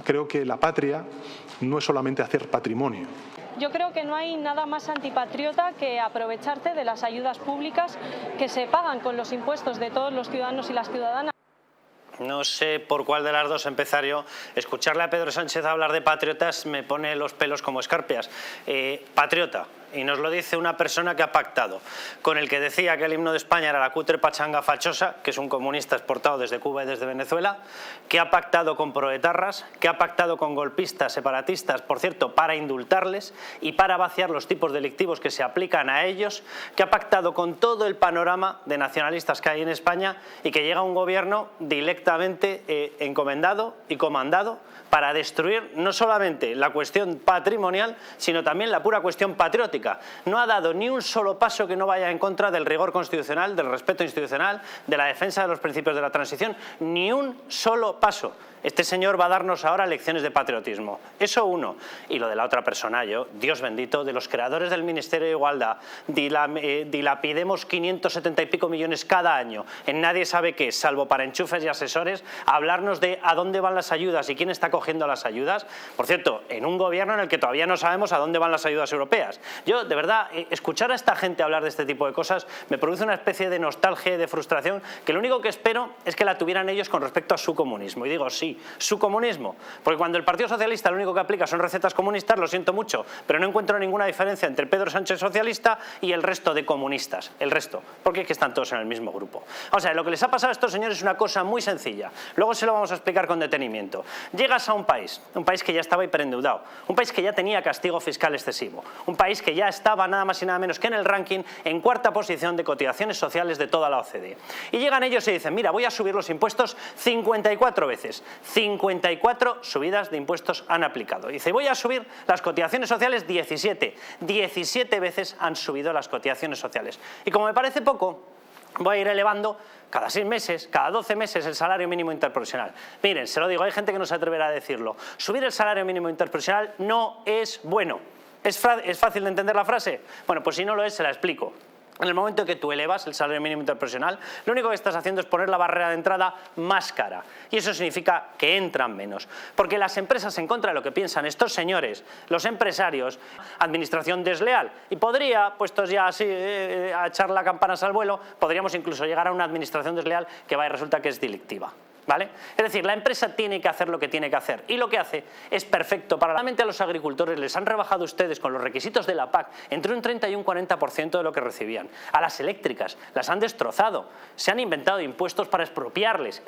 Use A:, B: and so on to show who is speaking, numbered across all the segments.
A: creo que la patria no es solamente hacer patrimonio.
B: Yo creo que no hay nada más antipatriota que aprovecharte de las ayudas públicas que se pagan con los impuestos de todos los ciudadanos y las ciudadanas.
C: No sé por cuál de las dos empezar yo. Escucharle a Pedro Sánchez hablar de patriotas me pone los pelos como escarpias. Patriota. Y nos lo dice una persona que ha pactado con el que decía que el himno de España era la cutre pachanga fachosa, que es un comunista exportado desde Cuba y desde Venezuela, que ha pactado con proetarras, que ha pactado con golpistas, separatistas, por cierto, para indultarles y para vaciar los tipos delictivos que se aplican a ellos, que ha pactado con todo el panorama de nacionalistas que hay en España y que llega un gobierno directamente encomendado y comandado para destruir no solamente la cuestión patrimonial, sino también la pura cuestión patriótica. No ha dado ni un solo paso que no vaya en contra del rigor constitucional, del respeto institucional, de la defensa de los principios de la transición, ni un solo paso. Este señor va a darnos ahora lecciones de patriotismo. Eso uno. Y lo de la otra persona, Dios bendito, de los creadores del Ministerio de Igualdad, dilapidemos 570 y pico millones cada año en nadie sabe qué, salvo para enchufes y asesores, a hablarnos de a dónde van las ayudas y quién está cogiendo las ayudas. Por cierto, en un gobierno en el que todavía no sabemos a dónde van las ayudas europeas. Yo, de verdad, escuchar a esta gente hablar de este tipo de cosas me produce una especie de nostalgia y de frustración que lo único que espero es que la tuvieran ellos con respecto a su comunismo. Y digo, sí, su comunismo, porque cuando el Partido Socialista lo único que aplica son recetas comunistas, lo siento mucho, pero no encuentro ninguna diferencia entre Pedro Sánchez socialista y el resto de comunistas, el resto, porque es que están todos en el mismo grupo. O sea, lo que les ha pasado a estos señores es una cosa muy sencilla, luego se lo vamos a explicar con detenimiento. Llegas a un país que ya estaba hiperendeudado, un país que ya tenía castigo fiscal excesivo, un país que ya estaba nada más y nada menos que en el ranking en cuarta posición de cotizaciones sociales de toda la OCDE. Y llegan ellos y dicen, mira, voy a subir los impuestos 54 veces. 54 subidas de impuestos han aplicado. Dice, voy a subir las cotizaciones sociales 17. 17 veces han subido las cotizaciones sociales. Y como me parece poco, voy a ir elevando cada 6 meses, cada 12 meses el salario mínimo interprofesional. Miren, se lo digo, hay gente que no se atreverá a decirlo. Subir el salario mínimo interprofesional no es bueno. ¿Es fácil de entender la frase? Bueno, pues si no lo es, se la explico. En el momento en que tú elevas el salario mínimo interprofesional, lo único que estás haciendo es poner la barrera de entrada más cara. Y eso significa que entran menos. Porque las empresas, en contra de lo que piensan estos señores, los empresarios, administración desleal. Y podría, puestos ya así a echar la campanas al vuelo, podríamos incluso llegar a una administración desleal que va y resulta que es delictiva. ¿Vale? Es decir, la empresa tiene que hacer lo que tiene que hacer y lo que hace es perfecto para a los agricultores. Les han rebajado ustedes con los requisitos de la PAC entre un 30 y un 40% de lo que recibían. A las eléctricas las han destrozado, se han inventado impuestos para expropiarles,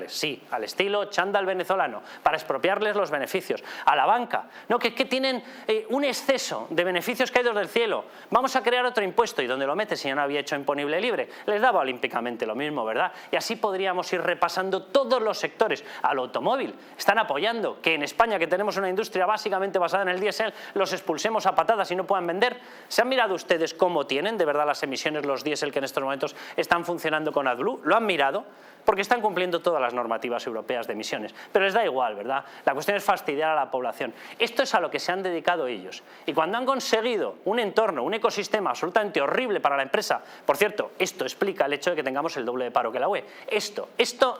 C: sí, al estilo chándal venezolano, para expropiarles los beneficios. A la banca, no, que tienen un exceso de beneficios caídos del cielo, vamos a crear otro impuesto y donde lo metes si ya no había hecho imponible libre, les daba olímpicamente lo mismo, ¿verdad? Y así podríamos ir repasando todos los sectores. Al automóvil están apoyando que en España, que tenemos una industria básicamente basada en el diésel, los expulsemos a patadas y no puedan vender. ¿Se han mirado ustedes cómo tienen de verdad las emisiones los diésel que en estos momentos están funcionando con AdBlue? ¿Lo han mirado? Porque están cumpliendo todas las normativas europeas de emisiones. Pero les da igual, ¿verdad? La cuestión es fastidiar a la población. Esto es a lo que se han dedicado ellos. Y cuando han conseguido un entorno, un ecosistema absolutamente horrible para la empresa, por cierto, esto explica el hecho de que tengamos el doble de paro que la UE. Esto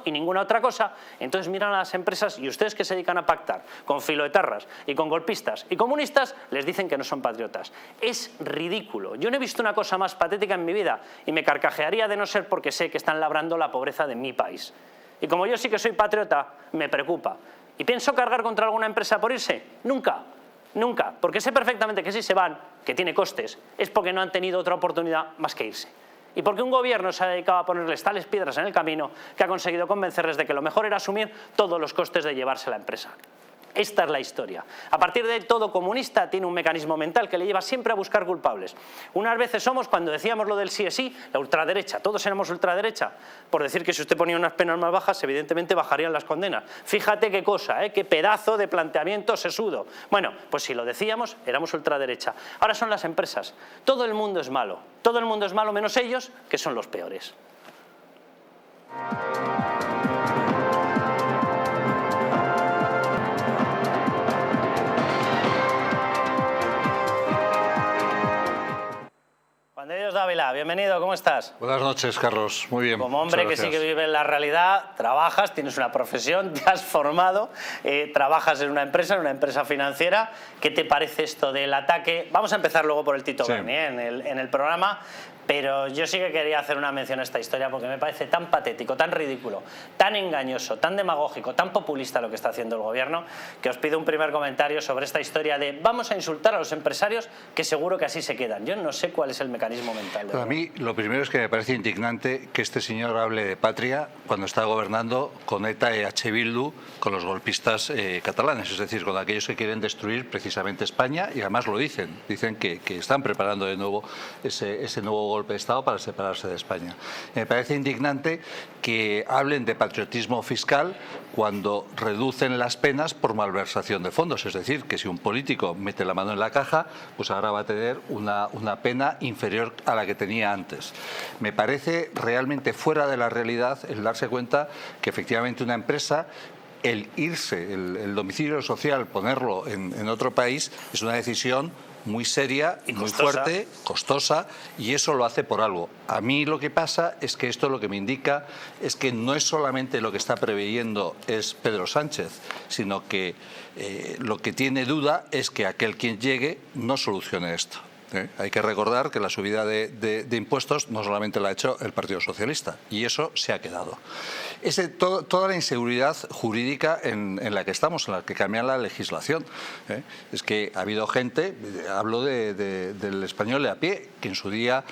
C: y ninguna otra cosa, entonces miran a las empresas y ustedes que se dedican a pactar con filoetarras y con golpistas y comunistas, les dicen que no son patriotas. Es ridículo. Yo no he visto una cosa más patética en mi vida y me carcajearía de no ser porque sé que están labrando la pobreza de mi país. Y como yo sí que soy patriota, me preocupa. ¿Y pienso cargar contra alguna empresa por irse? Nunca, nunca, porque sé perfectamente que si se van, que tiene costes, es porque no han tenido otra oportunidad más que irse. Y porque un gobierno se ha dedicado a ponerles tales piedras en el camino que ha conseguido convencerles de que lo mejor era asumir todos los costes de llevarse la empresa. Esta es la historia. A partir de ahí, todo comunista tiene un mecanismo mental que le lleva siempre a buscar culpables. Unas veces somos, cuando decíamos lo del sí es sí, la ultraderecha. Todos éramos ultraderecha. Por decir que si usted ponía unas penas más bajas, evidentemente bajarían las condenas. Fíjate qué cosa, qué pedazo de planteamiento sesudo. Bueno, pues si lo decíamos, éramos ultraderecha. Ahora son las empresas. Todo el mundo es malo. Todo el mundo es malo menos ellos, que son los peores. Juan de Dios Dávila, bienvenido. bienvenido, ¿cómo estás?
D: Buenas noches, Carlos, muy bien.
C: Como hombre que sí que vive en la realidad, trabajas, tienes una profesión, te has formado, trabajas en una empresa financiera. ¿Qué te parece esto del ataque? Vamos a empezar luego por el Tito Berni en el programa. Pero yo sí que quería hacer una mención a esta historia porque me parece tan patético, tan ridículo, tan engañoso, tan demagógico, tan populista lo que está haciendo el gobierno, que os pido un primer comentario sobre esta historia de vamos a insultar a los empresarios que seguro que así se quedan. Yo no sé cuál es el mecanismo mental.
D: Para mí, lo primero es que me parece indignante que este señor hable de patria cuando está gobernando con ETA y H. Bildu, con los golpistas catalanes, es decir, con aquellos que quieren destruir precisamente España, y además lo dicen que están preparando de nuevo ese nuevo golpe de Estado para separarse de España. Me parece indignante que hablen de patriotismo fiscal cuando reducen las penas por malversación de fondos, es decir, que si un político mete la mano en la caja, pues ahora va a tener una pena inferior a la que tenía antes. Me parece realmente fuera de la realidad el darse cuenta que efectivamente una empresa, el irse, el domicilio social, ponerlo en otro país, es una decisión muy seria, y muy fuerte, costosa, y eso lo hace por algo. A mí lo que pasa es que esto lo que me indica es que no es solamente lo que está preveyendo es Pedro Sánchez, sino que lo que tiene duda es que aquel quien llegue no solucione esto. Hay que recordar que la subida de impuestos no solamente la ha hecho el Partido Socialista, y eso se ha quedado. Toda la inseguridad jurídica en la que estamos, en la que cambia la legislación. Es que ha habido gente, hablo del español de a pie, que en su día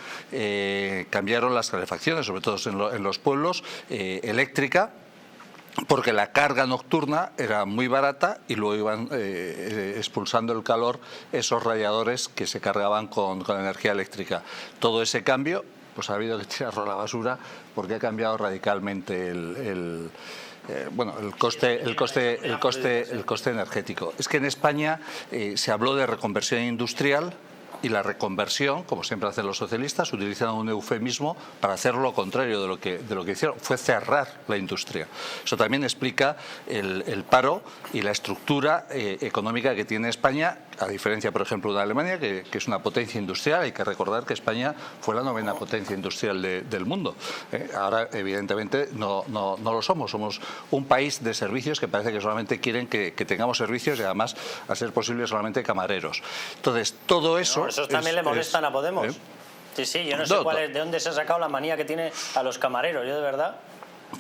D: cambiaron las calefacciones, sobre todo en los pueblos, eléctrica, porque la carga nocturna era muy barata y luego iban expulsando el calor esos radiadores que se cargaban con energía eléctrica. Todo ese cambio pues ha habido que tirarlo a la basura porque ha cambiado radicalmente el coste energético. Es que en España se habló de reconversión industrial, y la reconversión, como siempre hacen los socialistas, utilizan un eufemismo para hacer lo contrario de lo que hicieron, fue cerrar la industria. Eso también explica el paro y la estructura económica que tiene España, a diferencia, por ejemplo, de Alemania, que es una potencia industrial. Hay que recordar que España fue la 9ª potencia industrial del mundo. Ahora, evidentemente, no lo somos. Somos un país de servicios que parece que solamente quieren que tengamos servicios y, además, a ser posible, solamente camareros. Entonces, todo eso...
C: Esos también le molestan a Podemos. Sí, yo no sé de dónde se ha sacado la manía que tiene a los camareros, yo de verdad.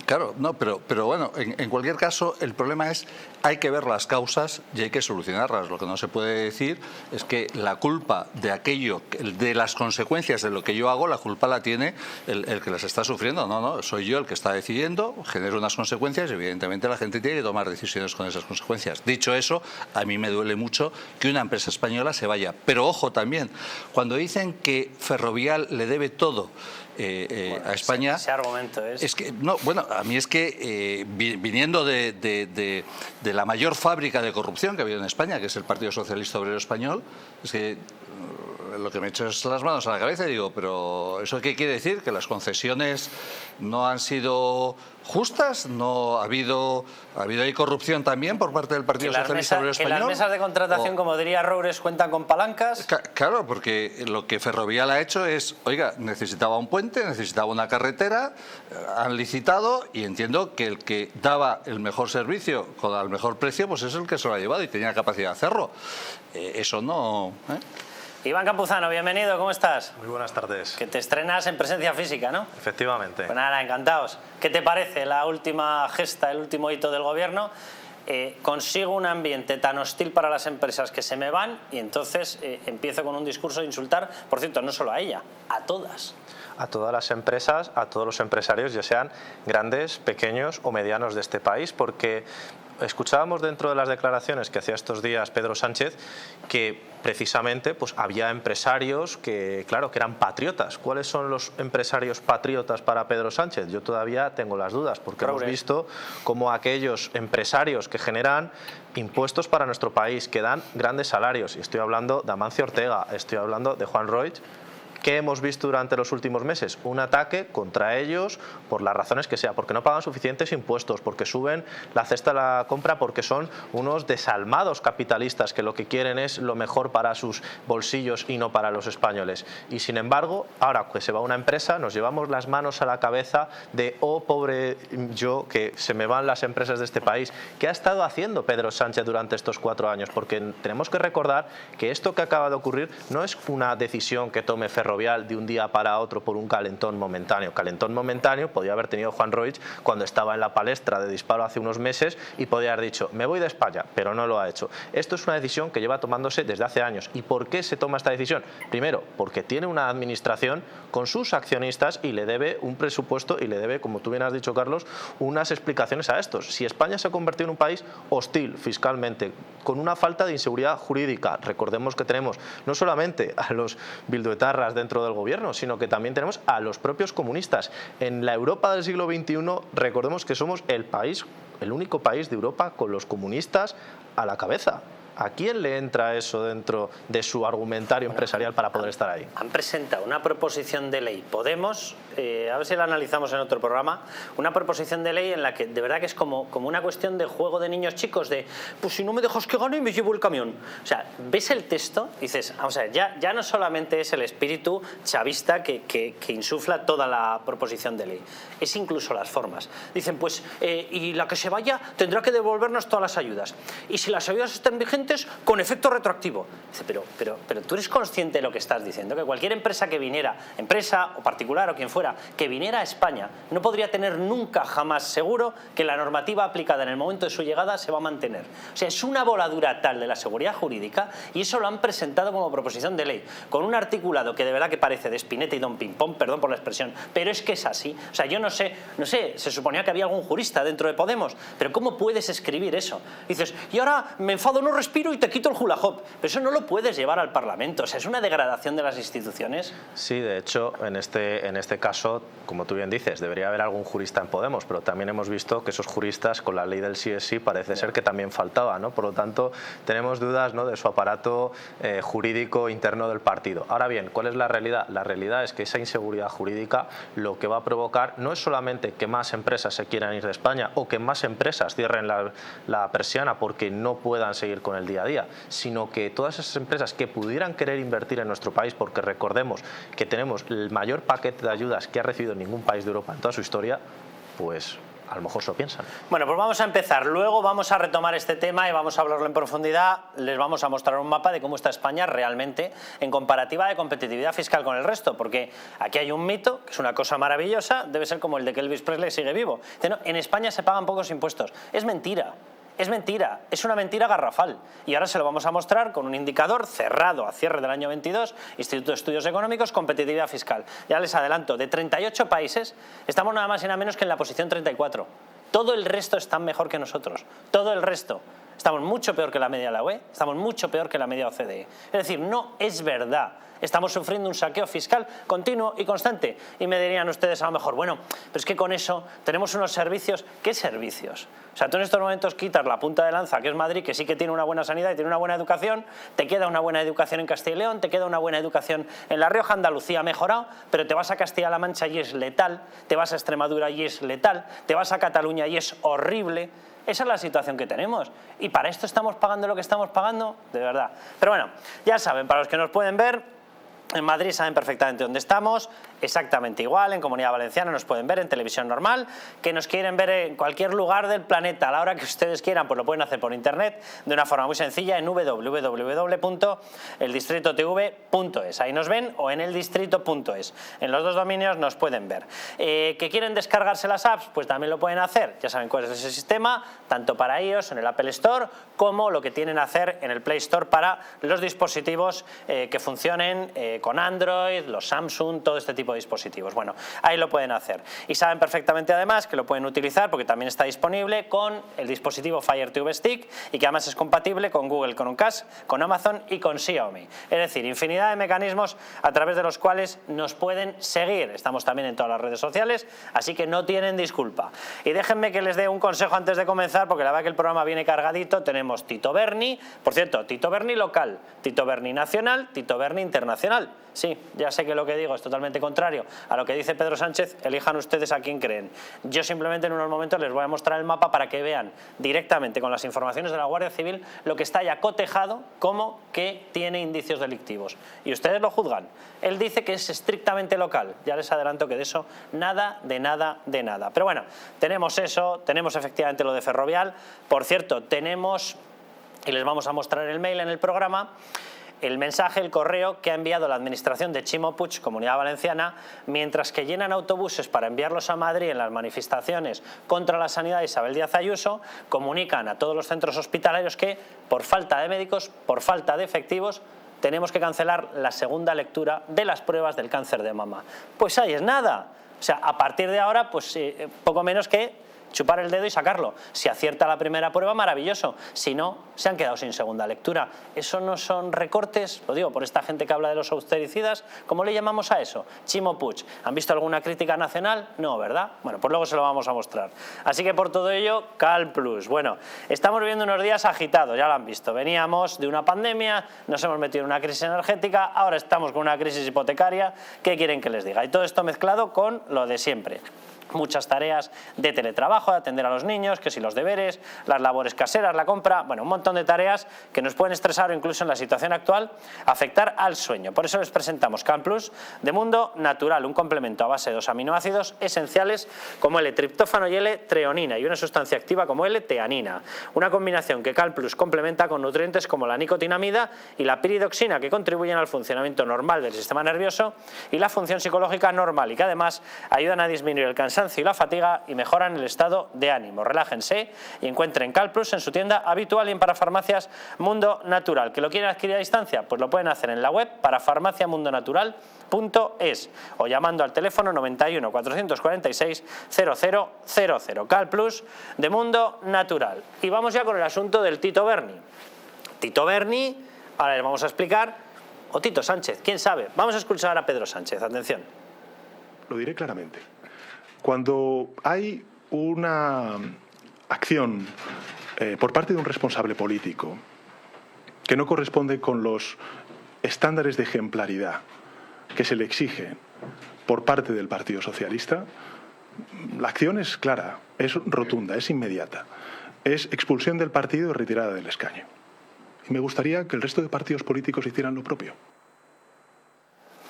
D: Claro, no, pero bueno, en cualquier caso, el problema es hay que ver las causas y hay que solucionarlas. Lo que no se puede decir es que la culpa de aquello, de las consecuencias de lo que yo hago, la culpa la tiene el que las está sufriendo. No, soy yo el que está decidiendo, genero unas consecuencias y evidentemente la gente tiene que tomar decisiones con esas consecuencias. Dicho eso, a mí me duele mucho que una empresa española se vaya. Pero ojo también, cuando dicen que Ferrovial le debe todo a España,
C: ese argumento
D: es que no, bueno, a mí es que viniendo de la mayor fábrica de corrupción que ha habido en España, que es el Partido Socialista Obrero Español, es que lo que me echo es las manos a la cabeza y digo, pero ¿eso qué quiere decir? ¿Que las concesiones no han sido justas? ¿No ha habido ahí corrupción también por parte del Partido Socialista Obrero Español?
C: ¿Que las mesas de contratación, como diría Roures, cuentan con palancas?
D: Claro, porque lo que Ferrovial ha hecho es, oiga, necesitaba un puente, necesitaba una carretera, han licitado y entiendo que el que daba el mejor servicio con el mejor precio, pues es el que se lo ha llevado y tenía capacidad de hacerlo. Eso no...
C: Iván Campuzano, bienvenido, ¿cómo estás?
E: Muy buenas tardes.
C: Que te estrenas en Presencia Física, ¿no?
E: Efectivamente.
C: Pues nada, encantados. ¿Qué te parece la última gesta, el último hito del gobierno? Consigo un ambiente tan hostil para las empresas que se me van y entonces empiezo con un discurso de insultar, por cierto, no solo a ella, a todas.
E: A todas las empresas, a todos los empresarios, ya sean grandes, pequeños o medianos de este país, porque escuchábamos dentro de las declaraciones que hacía estos días Pedro Sánchez que precisamente pues había empresarios que, claro, que eran patriotas. ¿Cuáles son los empresarios patriotas para Pedro Sánchez? Yo todavía tengo las dudas, porque hemos visto cómo aquellos empresarios que generan impuestos para nuestro país, que dan grandes salarios, y estoy hablando de Amancio Ortega, estoy hablando de Juan Roig, ¿Qué hemos visto durante los últimos meses? Un ataque contra ellos por las razones que sea, porque no pagan suficientes impuestos, porque suben la cesta de la compra, porque son unos desalmados capitalistas que lo que quieren es lo mejor para sus bolsillos y no para los españoles. Y sin embargo, ahora que se va una empresa, nos llevamos las manos a la cabeza de, oh, pobre yo, que se me van las empresas de este país. ¿Qué ha estado haciendo Pedro Sánchez durante estos 4 años? Porque tenemos que recordar que esto que acaba de ocurrir no es una decisión que tome Ferrovial de un día para otro por un calentón momentáneo. Calentón momentáneo podía haber tenido Juan Roig cuando estaba en la palestra de Disparo hace unos meses y podía haber dicho, me voy de España, pero no lo ha hecho. Esto es una decisión que lleva tomándose desde hace años. ¿Y por qué se toma esta decisión? Primero, porque tiene una administración con sus accionistas y le debe un presupuesto y le debe, como tú bien has dicho, Carlos, unas explicaciones a estos. Si España se ha convertido en un país hostil fiscalmente, con una falta de inseguridad jurídica, recordemos que tenemos no solamente a los bilduetarras dentro del gobierno, sino que también tenemos a los propios comunistas. En la Europa del siglo XXI, recordemos que somos el único país de Europa con los comunistas a la cabeza. ¿A quién le entra eso dentro de su argumentario empresarial para poder estar ahí?
C: Han presentado una proposición de ley, Podemos, a ver si la analizamos en otro programa, una proposición de ley en la que de verdad que es como una cuestión de juego de niños chicos, de pues si no me dejas que gane me llevo el camión. O sea, ves el texto y dices, vamos a ver, ya no solamente es el espíritu chavista que insufla toda la proposición de ley, es incluso las formas. Dicen, pues, y la que se vaya tendrá que devolvernos todas las ayudas. Y si las ayudas están vigentes, con efecto retroactivo. Dice, pero tú eres consciente de lo que estás diciendo, que cualquier empresa que viniera, empresa o particular o quien fuera, que viniera a España, no podría tener nunca jamás seguro que la normativa aplicada en el momento de su llegada se va a mantener. O sea, es una voladura tal de la seguridad jurídica, y eso lo han presentado como proposición de ley, con un articulado que de verdad que parece de Spinetta y Don Pimpón, perdón por la expresión, pero es que es así. O sea, yo no sé, se suponía que había algún jurista dentro de Podemos, pero ¿cómo puedes escribir eso? Dices, y ahora me enfado, no respiro y te quito el hula hoop. Pero eso no lo puedes llevar al Parlamento. O sea, es una degradación de las instituciones.
E: Sí, de hecho, en este caso, como tú bien dices, debería haber algún jurista en Podemos, pero también hemos visto que esos juristas con la ley del sí es sí parece ser que también faltaba, ¿no? Por lo tanto, tenemos dudas, ¿no?, de su aparato jurídico interno del partido. Ahora bien, ¿cuál es la realidad? La realidad es que esa inseguridad jurídica lo que va a provocar no es solamente que más empresas se quieran ir de España o que más empresas cierren la persiana porque no puedan seguir con el día a día, sino que todas esas empresas que pudieran querer invertir en nuestro país, porque recordemos que tenemos el mayor paquete de ayudas que ha recibido ningún país de Europa en toda su historia, pues a lo mejor se lo piensan.
C: Bueno, pues vamos a empezar. Luego vamos a retomar este tema y vamos a hablarlo en profundidad. Les vamos a mostrar un mapa de cómo está España realmente en comparativa de competitividad fiscal con el resto, porque aquí hay un mito, que es una cosa maravillosa, debe ser como el de que Elvis Presley sigue vivo. Dice, no, en España se pagan pocos impuestos. Es mentira. Es mentira, es una mentira garrafal. Y ahora se lo vamos a mostrar con un indicador cerrado a cierre del año 22, Instituto de Estudios Económicos, competitividad fiscal. Ya les adelanto, de 38 países, estamos nada más y nada menos que en la posición 34. Todo el resto está mejor que nosotros, todo el resto. Estamos mucho peor que la media de la UE, estamos mucho peor que la media OCDE. Es decir, no es verdad. Estamos sufriendo un saqueo fiscal continuo y constante. Y me dirían ustedes a lo mejor, bueno, pero es que con eso tenemos unos servicios. ¿Qué servicios? O sea, tú en estos momentos quitas la punta de lanza, que es Madrid, que sí que tiene una buena sanidad y tiene una buena educación, te queda una buena educación en Castilla y León, te queda una buena educación en La Rioja, Andalucía ha mejorado, pero te vas a Castilla-La Mancha y es letal, te vas a Extremadura y es letal, te vas a Cataluña y es horrible. Esa es la situación que tenemos. Y para esto estamos pagando lo que estamos pagando, de verdad. Pero bueno, ya saben, para los que nos pueden ver, en Madrid saben perfectamente dónde estamos, exactamente igual, en Comunidad Valenciana nos pueden ver en televisión normal, que nos quieren ver en cualquier lugar del planeta, a la hora que ustedes quieran, pues lo pueden hacer por internet, de una forma muy sencilla, en www.eldistritotv.es, ahí nos ven, o en eldistrito.es, en los dos dominios nos pueden ver. ¿Que quieren descargarse las apps? Pues también lo pueden hacer, ya saben cuál es ese sistema, tanto para iOS en el Apple Store, como lo que tienen que hacer en el Play Store para los dispositivos que funcionen con Android, los Samsung, todo este tipo de dispositivos. Bueno, ahí lo pueden hacer. Y saben perfectamente además que lo pueden utilizar porque también está disponible con el dispositivo Fire TV Stick y que además es compatible con Google Chromecast, con Amazon y con Xiaomi. Es decir, infinidad de mecanismos a través de los cuales nos pueden seguir. Estamos también en todas las redes sociales, así que no tienen disculpa. Y déjenme que les dé un consejo antes de comenzar, porque la verdad que el programa viene cargadito. Tenemos Tito Berni, por cierto, Tito Berni local, Tito Berni nacional, Tito Berni internacional. Sí, ya sé que lo que digo es totalmente contrario a lo que dice Pedro Sánchez, elijan ustedes a quién creen. Yo simplemente en unos momentos les voy a mostrar el mapa para que vean directamente con las informaciones de la Guardia Civil lo que está ya cotejado como que tiene indicios delictivos. Y ustedes lo juzgan. Él dice que es estrictamente local. Ya les adelanto que de eso nada, de nada, de nada. Pero bueno, tenemos eso, tenemos efectivamente lo de Ferrovial. Por cierto, tenemos, y les vamos a mostrar el mail en el programa, el mensaje, el correo que ha enviado la administración de Ximo Puig, Comunidad Valenciana, mientras que llenan autobuses para enviarlos a Madrid en las manifestaciones contra la sanidad de Isabel Díaz Ayuso, comunican a todos los centros hospitalarios que por falta de médicos, por falta de efectivos, tenemos que cancelar la segunda lectura de las pruebas del cáncer de mama. Pues ahí es nada. O sea, a partir de ahora, pues poco menos que chupar el dedo y sacarlo. Si acierta la primera prueba, maravilloso. Si no, se han quedado sin segunda lectura. ¿Eso no son recortes? Lo digo por esta gente que habla de los austericidas. ¿Cómo le llamamos a eso? Ximo Puig. ¿Han visto alguna crítica nacional? No, ¿verdad? Bueno, pues luego se lo vamos a mostrar. Así que por todo ello, Cal Plus. Bueno, estamos viviendo unos días agitados, ya lo han visto. Veníamos de una pandemia, nos hemos metido en una crisis energética, ahora estamos con una crisis hipotecaria. ¿Qué quieren que les diga? Y todo esto mezclado con lo de siempre. Muchas tareas de teletrabajo, de atender a los niños, que si los deberes, las labores caseras, la compra, bueno, un montón de tareas que nos pueden estresar o incluso en la situación actual afectar al sueño. Por eso les presentamos Cal Plus de Mundo Natural, un complemento a base de 2 aminoácidos esenciales como L-triptófano y L-treonina y una sustancia activa como L-teanina. Una combinación que Cal Plus complementa con nutrientes como la nicotinamida y la piridoxina que contribuyen al funcionamiento normal del sistema nervioso y la función psicológica normal y que además ayudan a disminuir el cansancio y la fatiga y mejoran el estado de ánimo. Relájense y encuentren Cal Plus en su tienda habitual y en Parafarmacias Mundo Natural. ¿Que lo quieren adquirir a distancia? Pues lo pueden hacer en la web parafarmaciamundonatural.es o llamando al teléfono 91 446 0000. Cal Plus de Mundo Natural. Y vamos ya con el asunto del Tito Berni. Tito Berni, ahora les vamos a explicar, o Tito Sánchez, quién sabe. Vamos a escuchar a Pedro Sánchez, atención.
A: Lo diré claramente. Cuando hay una acción por parte de un responsable político que no corresponde con los estándares de ejemplaridad que se le exige por parte del Partido Socialista, la acción es clara, es rotunda, es inmediata. Es expulsión del partido y retirada del escaño. Y me gustaría que el resto de partidos políticos hicieran lo propio.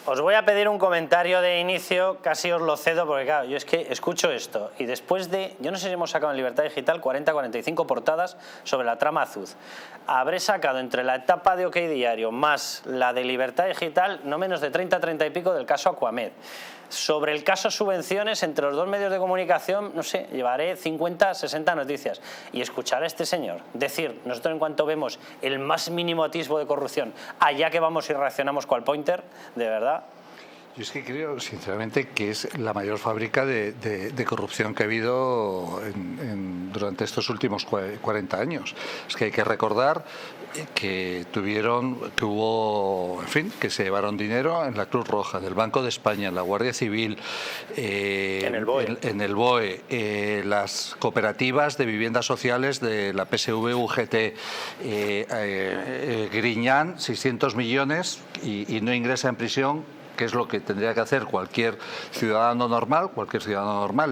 C: Os voy a pedir un comentario de inicio, casi os lo cedo porque claro, yo es que escucho esto y después de, yo no sé si hemos sacado en Libertad Digital 40-45 portadas sobre la trama Azuz. Habré sacado entre la etapa de OK Diario más la de Libertad Digital no menos de 30 y pico del caso Aquamed. Sobre el caso subvenciones, entre los dos medios de comunicación, no sé, llevaré 50, 60 noticias. Y escuchar a este señor decir, nosotros en cuanto vemos el más mínimo atisbo de corrupción, allá que vamos y reaccionamos cual pointer, de verdad.
D: Yo es que creo, sinceramente, que es la mayor fábrica de corrupción que ha habido durante estos últimos 40 años. Es que hay que recordar que hubo, en fin, que se llevaron dinero en la Cruz Roja, del Banco de España, en la Guardia Civil, en el BOE, las cooperativas de viviendas sociales de la PSV UGT, Griñán, 600 millones y no ingresa en prisión, que es lo que tendría que hacer cualquier ciudadano normal.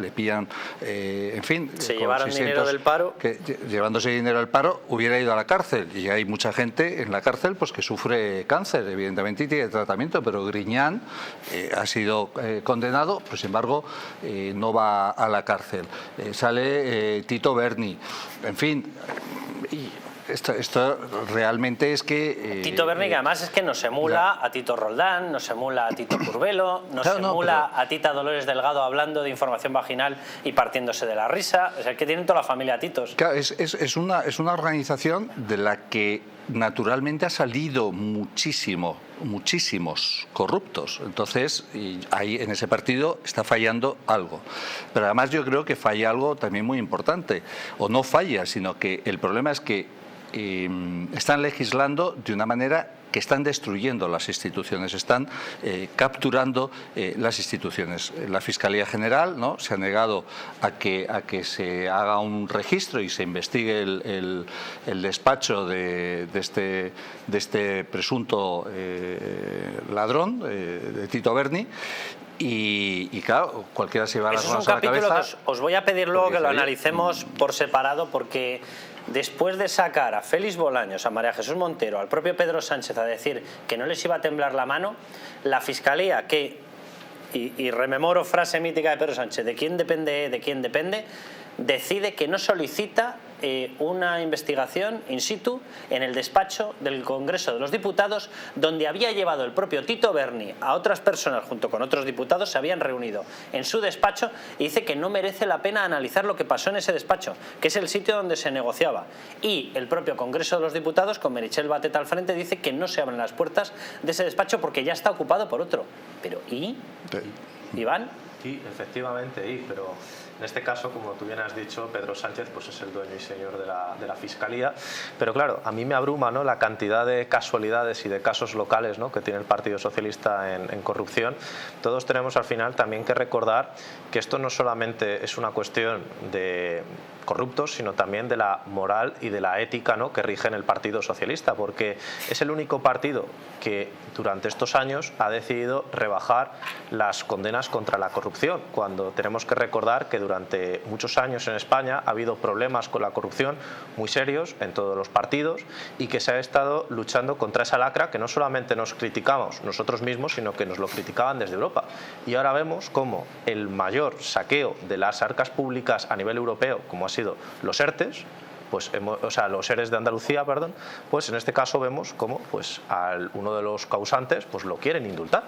D: Le pillan, en fin,
C: se llevaron dinero del paro,
D: que llevándose dinero del paro hubiera ido a la cárcel, y hay mucha gente en la cárcel pues que sufre cáncer, evidentemente, y tiene tratamiento, pero Griñán ha sido condenado, pero sin embargo no va a la cárcel. Sale Tito Berni, en fin. Esto realmente es que...
C: Tito Berni, que además es que nos emula a Tito Roldán, nos emula a Tito Curvelo, nos emula a Tita Dolores Delgado hablando de información vaginal y partiéndose de la risa. O sea, que tienen toda la familia Titos.
D: Claro, es una organización de la que naturalmente ha salido muchísimos corruptos. Entonces, ahí en ese partido está fallando algo. Pero además yo creo que falla algo también muy importante. O no falla, sino que el problema es que están legislando de una manera que están destruyendo las instituciones, están capturando las instituciones. La Fiscalía General, ¿no?, se ha negado a que se haga un registro y se investigue el despacho de este presunto ladrón, de Tito Berni. Y claro, cualquiera se va a las manos a la cabeza.
C: Es un capítulo que os voy a pedir luego que lo analicemos por separado, porque después de sacar a Félix Bolaños, a María Jesús Montero, al propio Pedro Sánchez a decir que no les iba a temblar la mano, la Fiscalía, y rememoro frase mítica de Pedro Sánchez, de quién depende, decide que no solicita una investigación in situ en el despacho del Congreso de los Diputados, donde había llevado el propio Tito Berni a otras personas junto con otros diputados, se habían reunido en su despacho, y dice que no merece la pena analizar lo que pasó en ese despacho, que es el sitio donde se negociaba. Y el propio Congreso de los Diputados, con Meritxell Batet al frente, dice que no se abren las puertas de ese despacho porque ya está ocupado por otro. Pero ¿y? ¿Iván?
E: Sí, efectivamente, pero en este caso, como tú bien has dicho, Pedro Sánchez pues es el dueño y señor de la Fiscalía. Pero claro, a mí me abruma, ¿no?, la cantidad de casualidades y de casos locales, ¿no?, que tiene el Partido Socialista en corrupción. Todos tenemos al final también que recordar que esto no solamente es una cuestión de corruptos, sino también de la moral y de la ética, ¿no?, que rigen el Partido Socialista, porque es el único partido que durante estos años ha decidido rebajar las condenas contra la corrupción, cuando tenemos que recordar que durante muchos años en España ha habido problemas con la corrupción muy serios en todos los partidos, y que se ha estado luchando contra esa lacra que no solamente nos criticamos nosotros mismos, sino que nos lo criticaban desde Europa. Y ahora vemos cómo el mayor saqueo de las arcas públicas a nivel europeo, como ha sido los ERTES, los ERES de Andalucía, perdón, pues en este caso vemos cómo pues uno de los causantes pues lo quieren indultar,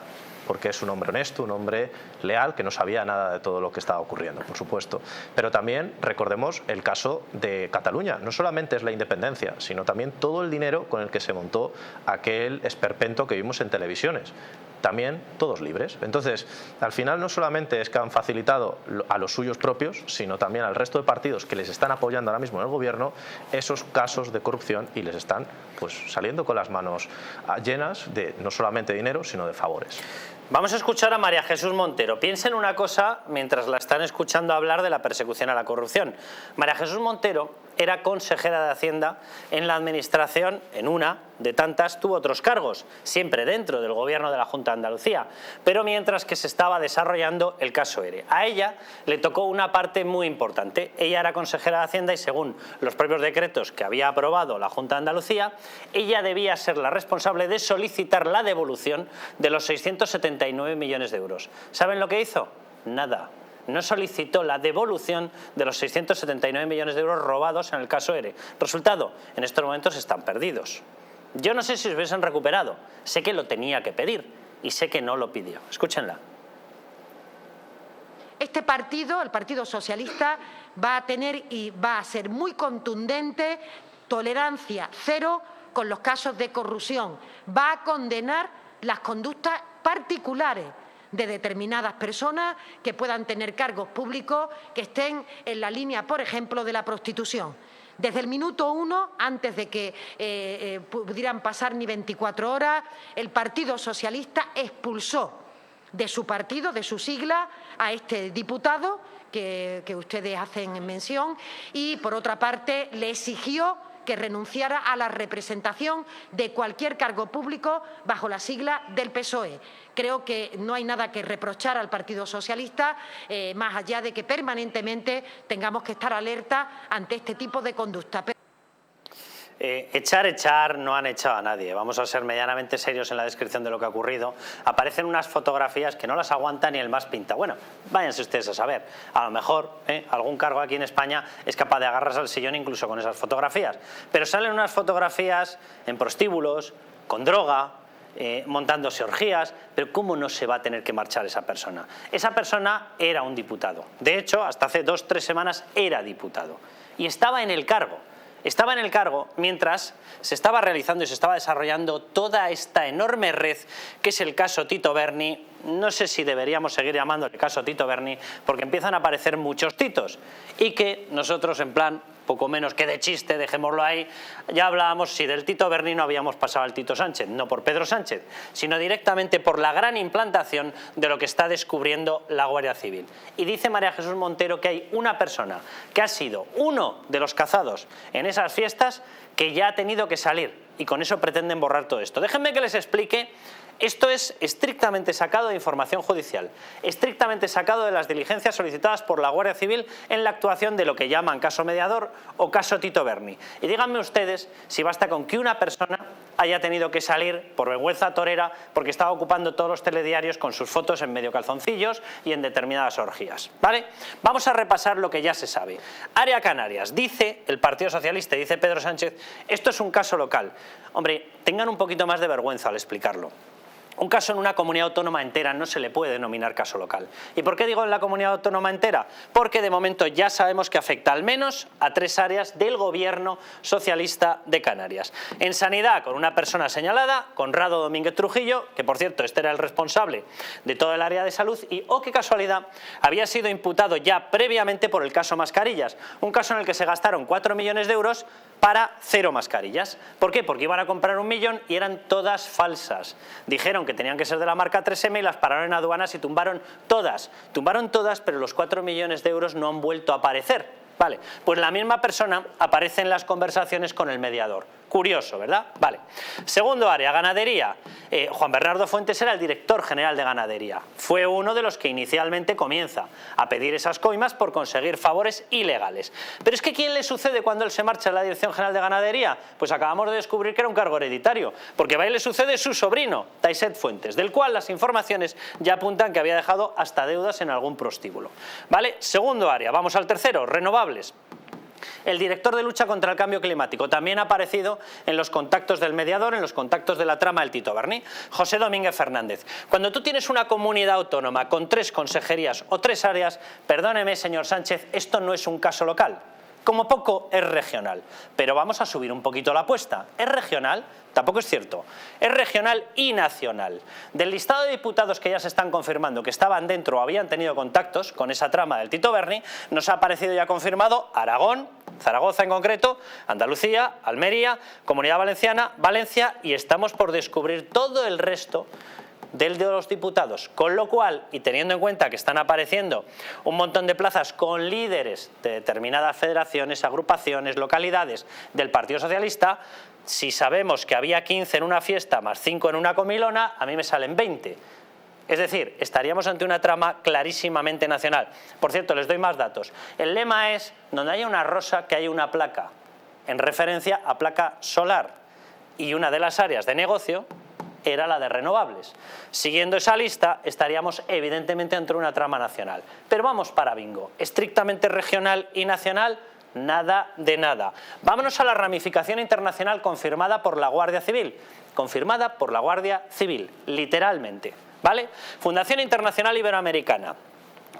E: porque es un hombre honesto, un hombre leal, que no sabía nada de todo lo que estaba ocurriendo, por supuesto. Pero también recordemos el caso de Cataluña. No solamente es la independencia, sino también todo el dinero con el que se montó aquel esperpento que vimos en televisiones. También todos libres. Entonces, al final no solamente es que han facilitado a los suyos propios, sino también al resto de partidos que les están apoyando ahora mismo en el gobierno esos casos de corrupción, y les están pues saliendo con las manos llenas de no solamente dinero, sino de favores.
C: Vamos a escuchar a María Jesús Montero. Piensen una cosa mientras la están escuchando hablar de la persecución a la corrupción. María Jesús Montero era consejera de Hacienda en la administración, en una de tantas, tuvo otros cargos, siempre dentro del gobierno de la Junta de Andalucía, pero mientras que se estaba desarrollando el caso ERE. A ella le tocó una parte muy importante. Ella era consejera de Hacienda y, según los propios decretos que había aprobado la Junta de Andalucía, ella debía ser la responsable de solicitar la devolución de los 679 millones de euros. ¿Saben lo que hizo? Nada. No solicitó la devolución de los 679 millones de euros robados en el caso ERE. Resultado, en estos momentos están perdidos. Yo no sé si os hubiesen recuperado. Sé que lo tenía que pedir y sé que no lo pidió. Escúchenla.
F: Este partido, el Partido Socialista, va a tener y va a ser muy contundente, tolerancia cero con los casos de corrupción. Va a condenar las conductas particulares de determinadas personas que puedan tener cargos públicos que estén en la línea, por ejemplo, de la prostitución. Desde el minuto 1, antes de que pudieran pasar ni 24 horas, el Partido Socialista expulsó de su partido, de su sigla, a este diputado que ustedes hacen mención, y, por otra parte, le exigió que renunciara a la representación de cualquier cargo público bajo la sigla del PSOE. Creo que no hay nada que reprochar al Partido Socialista, más allá de que permanentemente tengamos que estar alerta ante este tipo de conducta.
C: Echar, no han echado a nadie. Vamos a ser medianamente serios en la descripción de lo que ha ocurrido. Aparecen unas fotografías que no las aguanta ni el más pinta. Bueno, váyanse ustedes a saber. A lo mejor algún cargo aquí en España es capaz de agarrarse al sillón incluso con esas fotografías. Pero salen unas fotografías en prostíbulos, con droga, montándose orgías. Pero ¿cómo no se va a tener que marchar esa persona? Esa persona era un diputado. De hecho, hasta hace 2 o 3 semanas era diputado. Y estaba en el cargo. Estaba en el cargo mientras se estaba realizando y se estaba desarrollando toda esta enorme red que es el caso Tito Berni, no sé si deberíamos seguir llamándole caso Tito Berni, porque empiezan a aparecer muchos Titos y que nosotros en plan poco menos que de chiste, dejémoslo ahí, ya hablábamos si del Tito Berni no habíamos pasado al Tito Sánchez, no por Pedro Sánchez, sino directamente por la gran implantación de lo que está descubriendo la Guardia Civil. Y dice María Jesús Montero que hay una persona que ha sido uno de los cazados en esas fiestas que ya ha tenido que salir y con eso pretenden borrar todo esto. Déjenme que les explique. Esto es estrictamente sacado de información judicial, estrictamente sacado de las diligencias solicitadas por la Guardia Civil en la actuación de lo que llaman caso mediador o caso Tito Berni. Y díganme ustedes si basta con que una persona haya tenido que salir por vergüenza torera porque estaba ocupando todos los telediarios con sus fotos en medio calzoncillos y en determinadas orgías, ¿vale? Vamos a repasar lo que ya se sabe. Área Canarias, dice el Partido Socialista, dice Pedro Sánchez, esto es un caso local. Hombre, tengan un poquito más de vergüenza al explicarlo. Un caso en una comunidad autónoma entera no se le puede denominar caso local. ¿Y por qué digo en la comunidad autónoma entera? Porque de momento ya sabemos que afecta al menos a 3 áreas del gobierno socialista de Canarias. En sanidad, con una persona señalada, Conrado Domínguez Trujillo, que por cierto este era el responsable de todo el área de salud y, oh qué casualidad, había sido imputado ya previamente por el caso Mascarillas, un caso en el que se gastaron 4 millones de euros para 0 mascarillas. ¿Por qué? Porque iban a comprar 1 millón y eran todas falsas. Dijeron que tenían que ser de la marca 3M y las pararon en aduanas y tumbaron todas, pero los 4 millones de euros no han vuelto a aparecer. Vale, pues la misma persona aparece en las conversaciones con el mediador. Curioso, ¿verdad? Vale. Segundo área, ganadería. Juan Bernardo Fuentes era el director general de ganadería. Fue uno de los que inicialmente comienza a pedir esas coimas por conseguir favores ilegales. Pero es que ¿quién le sucede cuando él se marcha a la dirección general de ganadería? Pues acabamos de descubrir que era un cargo hereditario, porque va y le sucede su sobrino, Taiset Fuentes, del cual las informaciones ya apuntan que había dejado hasta deudas en algún prostíbulo. ¿Vale? Segundo área, vamos al tercero, renovables. El director de lucha contra el cambio climático también ha aparecido en los contactos del mediador, en los contactos de la trama del Tito Berni, José Domínguez Fernández. Cuando tú tienes una comunidad autónoma con 3 consejerías o 3 áreas, perdóneme señor Sánchez, esto no es un caso local. Como poco es regional, pero vamos a subir un poquito la apuesta. ¿Es regional? Tampoco es cierto. Es regional y nacional. Del listado de diputados que ya se están confirmando que estaban dentro o habían tenido contactos con esa trama del Tito Berni, nos ha aparecido ya confirmado Aragón, Zaragoza en concreto, Andalucía, Almería, Comunidad Valenciana, Valencia y estamos por descubrir todo el resto del de los diputados, con lo cual, y teniendo en cuenta que están apareciendo un montón de plazas con líderes de determinadas federaciones, agrupaciones, localidades del Partido Socialista, si sabemos que había 15 en una fiesta más 5 en una comilona, a mí me salen 20. Es decir, estaríamos ante una trama clarísimamente nacional. Por cierto, les doy más datos. El lema es, donde haya una rosa, que haya una placa, en referencia a placa solar. Y una de las áreas de negocio era la de renovables. Siguiendo esa lista, estaríamos evidentemente ante una trama nacional. Pero vamos para bingo. Estrictamente regional y nacional, nada de nada. Vámonos a la ramificación internacional confirmada por la Guardia Civil. Confirmada por la Guardia Civil, literalmente. ¿Vale? Fundación Internacional Iberoamericana.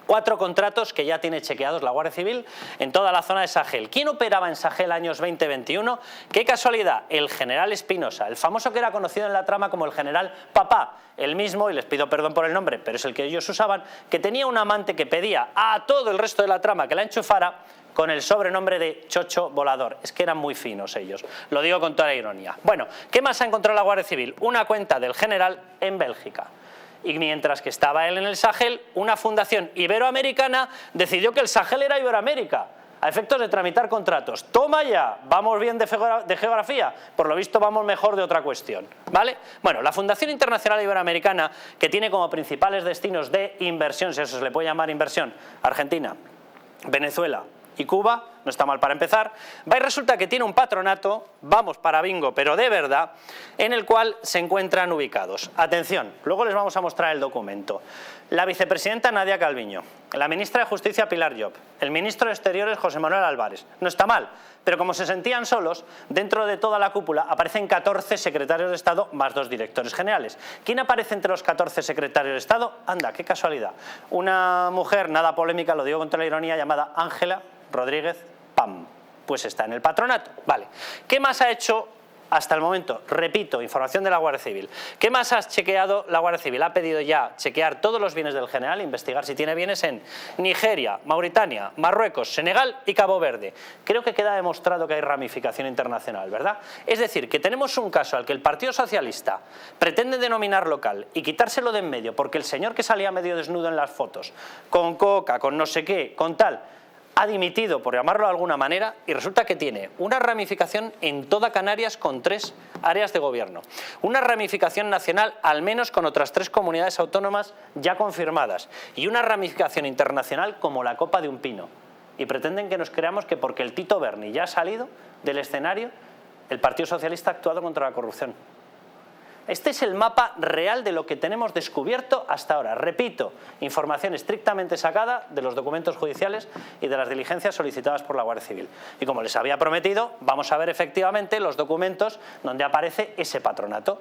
C: 4 contratos que ya tiene chequeados la Guardia Civil en toda la zona de Sahel. ¿Quién operaba en Sahel años 2021? ¡Qué casualidad! El general Espinosa, el famoso que era conocido en la trama como el general Papá, el mismo, y les pido perdón por el nombre, pero es el que ellos usaban, que tenía un amante que pedía a todo el resto de la trama que la enchufara con el sobrenombre de Chocho Volador. Es que eran muy finos ellos, lo digo con toda la ironía. Bueno, ¿qué más ha encontrado la Guardia Civil? Una cuenta del general en Bélgica. Y mientras que estaba él en el Sahel, una fundación iberoamericana decidió que el Sahel era Iberoamérica, a efectos de tramitar contratos. ¡Toma ya! ¿Vamos bien de geografía? Por lo visto vamos mejor de otra cuestión, ¿vale? Bueno, la Fundación Internacional Iberoamericana, que tiene como principales destinos de inversión, si eso se le puede llamar inversión, Argentina, Venezuela y Cuba, no está mal para empezar, va y resulta que tiene un patronato, vamos para bingo, pero de verdad, en el cual se encuentran ubicados. Atención, luego les vamos a mostrar el documento. La vicepresidenta Nadia Calviño, la ministra de Justicia Pilar Llop, el ministro de Exteriores José Manuel Álvarez. No está mal, pero como se sentían solos, dentro de toda la cúpula aparecen 14 secretarios de Estado más 2 directores generales. ¿Quién aparece entre los 14 secretarios de Estado? Anda, qué casualidad. Una mujer, nada polémica, lo digo con toda la ironía, llamada Ángela Rodríguez Pam. Pues está en el patronato. Vale. ¿Qué más ha hecho hasta el momento, repito, información de la Guardia Civil. ¿Qué más has chequeado la Guardia Civil? Ha pedido ya chequear todos los bienes del general, investigar si tiene bienes en Nigeria, Mauritania, Marruecos, Senegal y Cabo Verde. Creo que queda demostrado que hay ramificación internacional, ¿verdad? Es decir, que tenemos un caso al que el Partido Socialista pretende denominar local y quitárselo de en medio porque el señor que salía medio desnudo en las fotos, con coca, con no sé qué, con tal, ha dimitido, por llamarlo de alguna manera, y resulta que tiene una ramificación en toda Canarias con 3 áreas de gobierno. Una ramificación nacional al menos con otras 3 comunidades autónomas ya confirmadas y una ramificación internacional como la copa de un pino. Y pretenden que nos creamos que porque el Tito Berni ya ha salido del escenario, el Partido Socialista ha actuado contra la corrupción. Este es el mapa real de lo que tenemos descubierto hasta ahora. Repito, información estrictamente sacada de los documentos judiciales y de las diligencias solicitadas por la Guardia Civil. Y como les había prometido, vamos a ver efectivamente los documentos donde aparece ese patronato,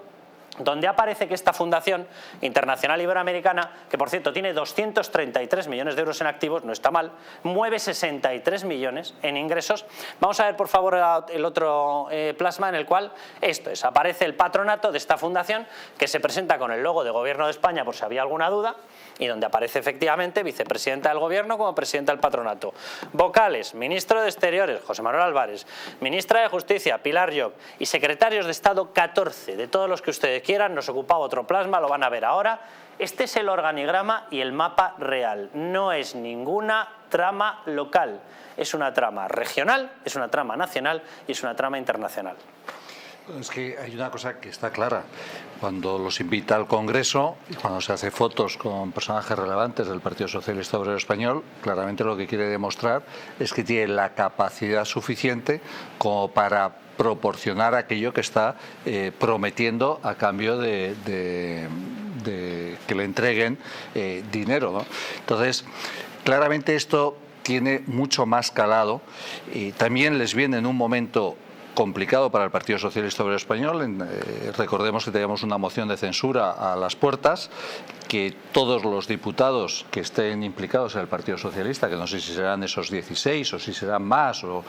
C: donde aparece que esta Fundación Internacional Iberoamericana, que por cierto tiene 233 millones de euros en activos, no está mal, mueve 63 millones en ingresos. Vamos a ver por favor el otro plasma en el cual esto es, aparece el patronato de esta fundación que se presenta con el logo de Gobierno de España por si había alguna duda y donde aparece efectivamente vicepresidenta del Gobierno como presidenta del patronato. Vocales, ministro de Exteriores, José Manuel Álvarez, ministra de Justicia, Pilar Llop y secretarios de Estado 14, de todos los que ustedes quieran, nos ocupaba otro plasma, lo van a ver ahora. Este es el organigrama y el mapa real, no es ninguna trama local, es una trama regional, es una trama nacional y es una trama internacional.
D: Es que hay una cosa que está clara. Cuando los invita al Congreso y cuando se hace fotos con personajes relevantes del Partido Socialista Obrero Español, claramente lo que quiere demostrar es que tiene la capacidad suficiente como para proporcionar aquello que está prometiendo a cambio de que le entreguen dinero, ¿no? Entonces, claramente esto tiene mucho más calado y también les viene en un momento complicado para el Partido Socialista Obrero Español. Recordemos que teníamos una moción de censura a las puertas, que todos los diputados que estén implicados en el Partido Socialista, que no sé si serán esos 16 o si serán más o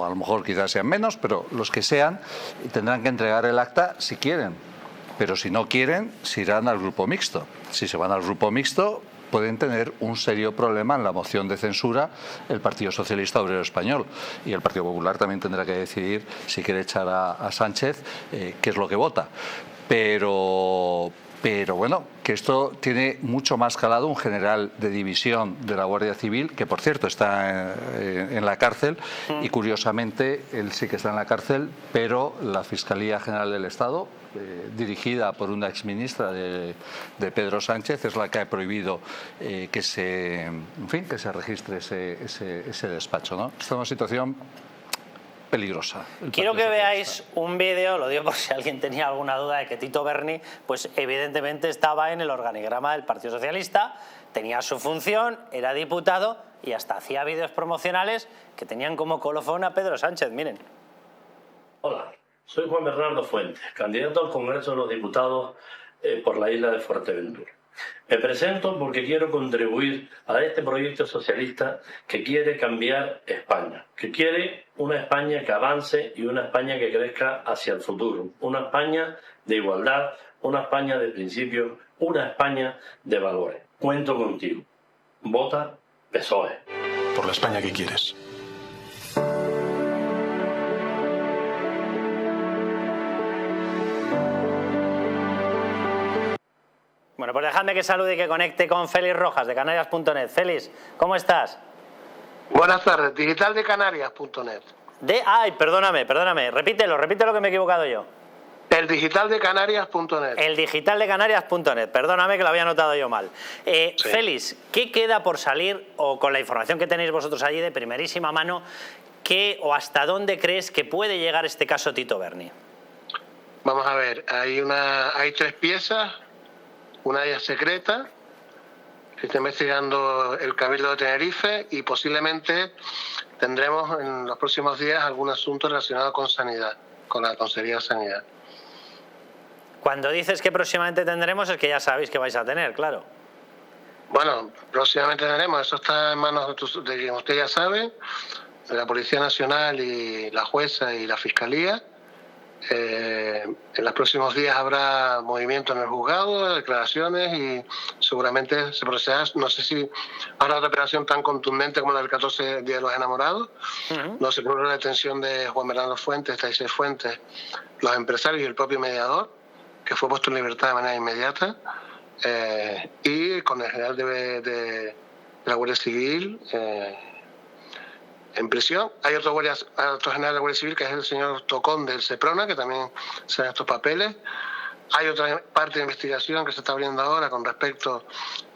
D: a lo mejor quizás sean menos, pero los que sean tendrán que entregar el acta si quieren, pero si no quieren se irán al grupo mixto. Si se van al grupo mixto pueden tener un serio problema en la moción de censura el Partido Socialista Obrero Español, y el Partido Popular también tendrá que decidir si quiere echar a Sánchez qué es lo que vota. Pero bueno, que esto tiene mucho más calado. Un general de división de la Guardia Civil, que por cierto está en la cárcel, y curiosamente él sí que está en la cárcel, pero la Fiscalía General del Estado, dirigida por una exministra de Pedro Sánchez, es la que ha prohibido que se registre ese despacho, ¿no? Esta es una situación peligrosa.
C: Quiero que veáis un vídeo, lo digo por si alguien tenía alguna duda de que Tito Berni, pues evidentemente estaba en el organigrama del Partido Socialista, tenía su función, era diputado y hasta hacía vídeos promocionales que tenían como colofón a Pedro Sánchez. Miren.
G: Hola, soy Juan Bernardo Fuentes, candidato al Congreso de los Diputados por la isla de Fuerteventura. Me presento porque quiero contribuir a este proyecto socialista que quiere cambiar España, que quiere una España que avance y una España que crezca hacia el futuro, una España de igualdad, una España de principios, una España de valores. Cuento contigo. Vota PSOE.
A: Por la España que quieres.
C: Bueno, pues dejadme que salude y que conecte con Félix Rojas de Canarias.net. Félix, ¿cómo estás?
H: Buenas tardes, digitaldecanarias.net.
C: Ay, perdóname, repítelo que me he equivocado yo.
H: El digitaldecanarias.net.
C: El digitaldecanarias.net, perdóname que lo había notado yo mal.
H: Sí.
C: Félix, ¿qué queda por salir, o con la información que tenéis vosotros allí de primerísima mano, qué o hasta dónde crees que puede llegar este caso Tito Berni?
H: Vamos a ver, hay 3 piezas. Una de ellas secreta, que está investigando el Cabildo de Tenerife, y posiblemente tendremos en los próximos días algún asunto relacionado con sanidad, con la Consejería de Sanidad.
C: Cuando dices que próximamente tendremos, es que ya sabéis que vais a tener, claro.
H: Bueno, próximamente tendremos, eso está en manos de quien usted ya sabe, de la Policía Nacional y la jueza y la Fiscalía. En los próximos días habrá movimiento en el juzgado, declaraciones y seguramente se procederá. No sé si habrá otra operación tan contundente como la del 14 Día de los Enamorados. No se produjo la detención de Juan Bernardo Fuentes, Taisés Fuentes, los empresarios y el propio mediador, que fue puesto en libertad de manera inmediata, y con el general de la Guardia Civil en prisión. Hay otro general de la Guardia Civil, que es el señor Tocón del Seprona, que también se dan estos papeles. Hay otra parte de investigación que se está abriendo ahora con respecto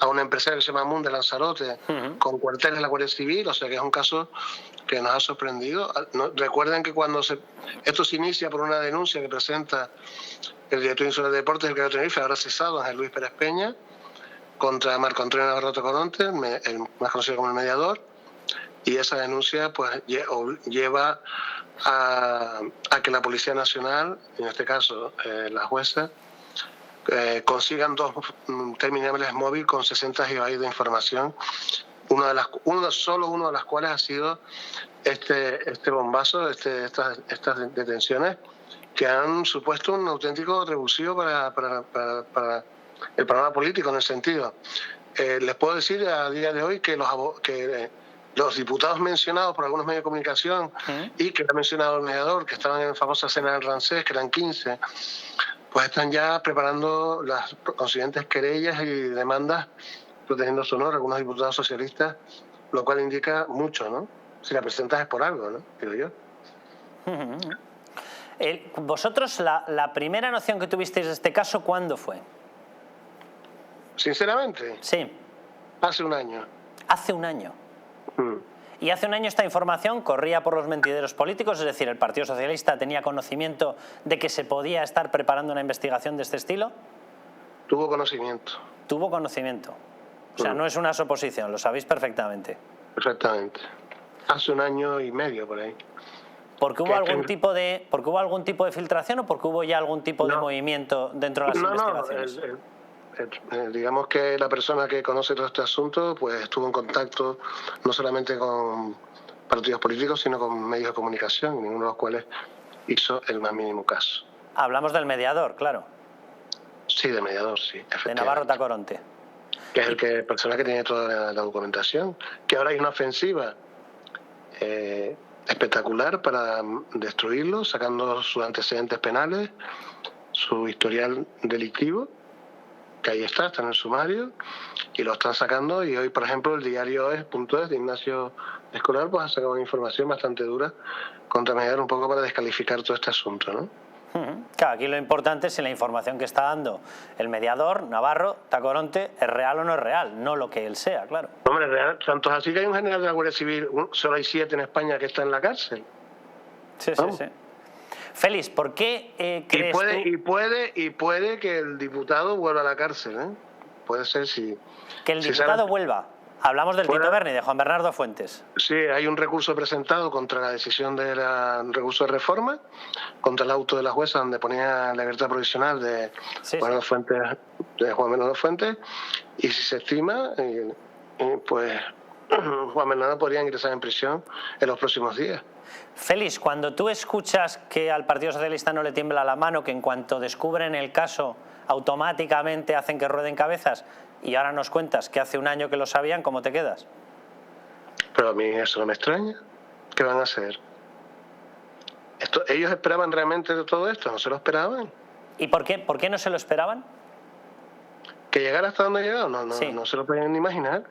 H: a un empresario que se llama Mun de Lanzarote, con cuarteles de la Guardia Civil, o sea que es un caso que nos ha sorprendido. Recuerden que cuando esto se inicia por una denuncia que presenta el director insular de deportes del Cabo de Tenerife, ahora cesado, es Luis Pérez Peña, contra Marco Antonio Navarro Tacoronte, el más conocido como el mediador, y esa denuncia pues lleva a que la Policía Nacional, en este caso la jueza, consigan 2 terminales móviles con 60 GB de información, solo una de las cuales ha sido este bombazo, estas detenciones que han supuesto un auténtico revulsivo para el panorama político en el sentido. Les puedo decir a día de hoy que los diputados mencionados por algunos medios de comunicación y que ha mencionado el mediador, que estaban en la famosa cena del Rancés, que eran 15, pues están ya preparando las consiguientes querellas y demandas protegiendo su honor, algunos diputados socialistas, lo cual indica mucho, ¿no? Si la presentas es por algo, ¿no? Digo yo.
C: Vosotros, la primera noción que tuvisteis de este caso, ¿cuándo fue?
H: Sinceramente.
C: Sí.
H: Hace un año.
C: Hace un año. Y hace un año esta información corría por los mentideros políticos, es decir, el Partido Socialista tenía conocimiento de que se podía estar preparando una investigación de este estilo.
H: Tuvo conocimiento.
C: Tuvo conocimiento. O sea, no es una suposición, lo sabéis perfectamente.
H: Perfectamente. Hace un año y medio por ahí.
C: ¿Porque hubo algún tipo de filtración o porque hubo ya algún tipo de movimiento dentro de las investigaciones?
H: Digamos que la persona que conoce todo este asunto pues estuvo en contacto no solamente con partidos políticos, sino con medios de comunicación, ninguno de los cuales hizo el más mínimo caso.
C: Hablamos del mediador, claro.
H: Sí, del mediador, sí.
C: De Navarro Tacoronte.
H: Que es el persona que tiene toda la documentación. Que ahora hay una ofensiva espectacular para destruirlo, sacando sus antecedentes penales, su historial delictivo, que ahí está en el sumario, y lo están sacando. Y hoy, por ejemplo, el diario Es.es de Ignacio Escolar pues ha sacado una información bastante dura contra mediador, un poco para descalificar todo este asunto, ¿no?
C: Claro, aquí lo importante es si la información que está dando el mediador, Navarro Tacoronte, es real o no es real, no lo que él sea, claro.
H: Hombre, es real. Tanto es así que hay un general de la Guardia Civil, solo hay 7 en España que está en la cárcel.
C: Sí. Félix, ¿por qué crees
H: y puede que el diputado vuelva a la cárcel, ¿eh? Puede ser si...
C: Que el diputado vuelva. Hablamos del Tito Berni, de Juan Bernardo Fuentes.
H: Sí, hay un recurso presentado contra la decisión del recurso de reforma, contra el auto de la jueza donde ponía la libertad provisional de Juan Bernardo Fuentes, y si se estima, pues Juan Bernardo podría ingresar en prisión en los próximos días.
C: Félix, cuando tú escuchas que al Partido Socialista no le tiembla la mano, que en cuanto descubren el caso automáticamente hacen que rueden cabezas, y ahora nos cuentas que hace un año que lo sabían, ¿cómo te quedas?
H: Pero a mí eso no me extraña. ¿Qué van a hacer? ¿Ellos esperaban realmente de todo esto? ¿No se lo esperaban?
C: ¿Y por qué no se lo esperaban?
H: ¿Que llegara hasta donde ha llegado? No se lo pueden imaginar.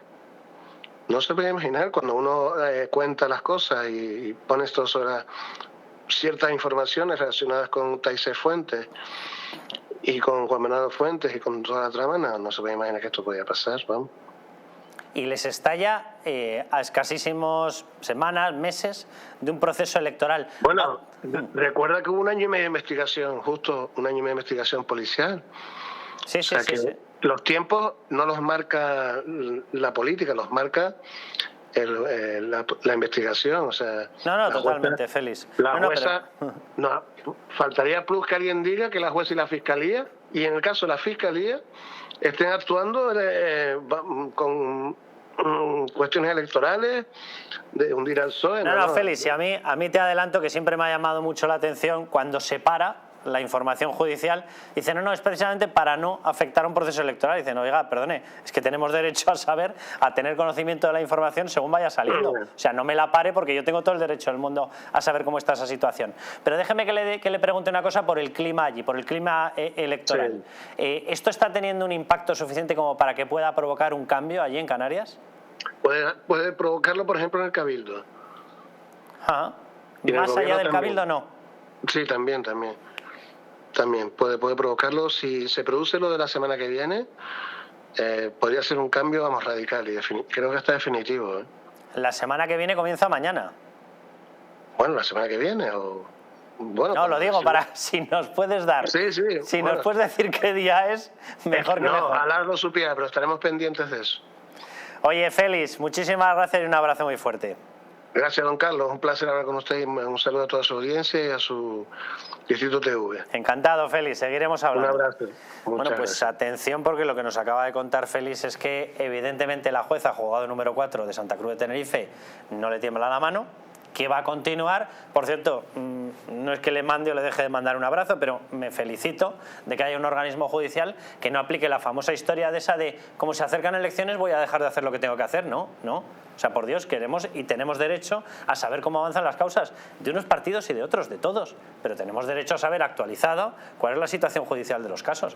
H: No se puede imaginar cuando uno cuenta las cosas y pone esto sobre ciertas informaciones relacionadas con Taisés Fuentes y con Juan Bernardo Fuentes y con toda la trama, no se puede imaginar que esto podía pasar, vamos.
C: Y les estalla a escasísimos semanas, meses de un proceso electoral.
H: Bueno, recuerda que hubo 1 año y medio de investigación, justo 1 año y medio de investigación policial. Sí. Los tiempos no los marca la política, los marca la investigación. O sea,
C: totalmente, Félix.
H: Faltaría plus que alguien diga que la jueza y la fiscalía, y en el caso de la fiscalía, estén actuando con cuestiones electorales, de hundir al PSOE.
C: Félix, y a mí te adelanto que siempre me ha llamado mucho la atención cuando se para la información judicial, dicen, no, es precisamente para no afectar a un proceso electoral. Dicen, oiga, perdone, es que tenemos derecho a saber, a tener conocimiento de la información según vaya saliendo. O sea, no me la pare porque yo tengo todo el derecho del mundo a saber cómo está esa situación. Pero déjeme que le pregunte una cosa por el clima allí, por el clima electoral. Sí. ¿Esto está teniendo un impacto suficiente como para que pueda provocar un cambio allí en Canarias?
H: Puede provocarlo, por ejemplo, en el Cabildo.
C: Ah, más allá del Cabildo, no. Sí,
H: también. También puede provocarlo. Si se produce lo de la semana que viene, podría ser un cambio, vamos, radical. Y creo que está definitivo.
C: La semana que viene comienza mañana.
H: Bueno, la semana que viene o... Bueno,
C: no, lo digo para si nos puedes dar.
H: Sí.
C: Si nos puedes decir qué día es, mejor que mejor.
H: No, ojalá lo supiera, pero estaremos pendientes de eso.
C: Oye, Félix, muchísimas gracias y un abrazo muy fuerte.
H: Gracias, don Carlos. Un placer hablar con usted y un saludo a toda su audiencia y a su Distrito TV.
C: Encantado, Félix. Seguiremos hablando.
H: Un abrazo.
C: Bueno, pues atención, porque lo que nos acaba de contar Félix es que evidentemente la jueza, juzgado número 4 de Santa Cruz de Tenerife, no le tiembla la mano, que va a continuar. Por cierto, no es que le mande o le deje de mandar un abrazo, pero me felicito de que haya un organismo judicial que no aplique la famosa historia de esa de como se acercan elecciones voy a dejar de hacer lo que tengo que hacer. No. O sea, por Dios, queremos y tenemos derecho a saber cómo avanzan las causas de unos partidos y de otros, de todos. Pero tenemos derecho a saber actualizado cuál es la situación judicial de los casos.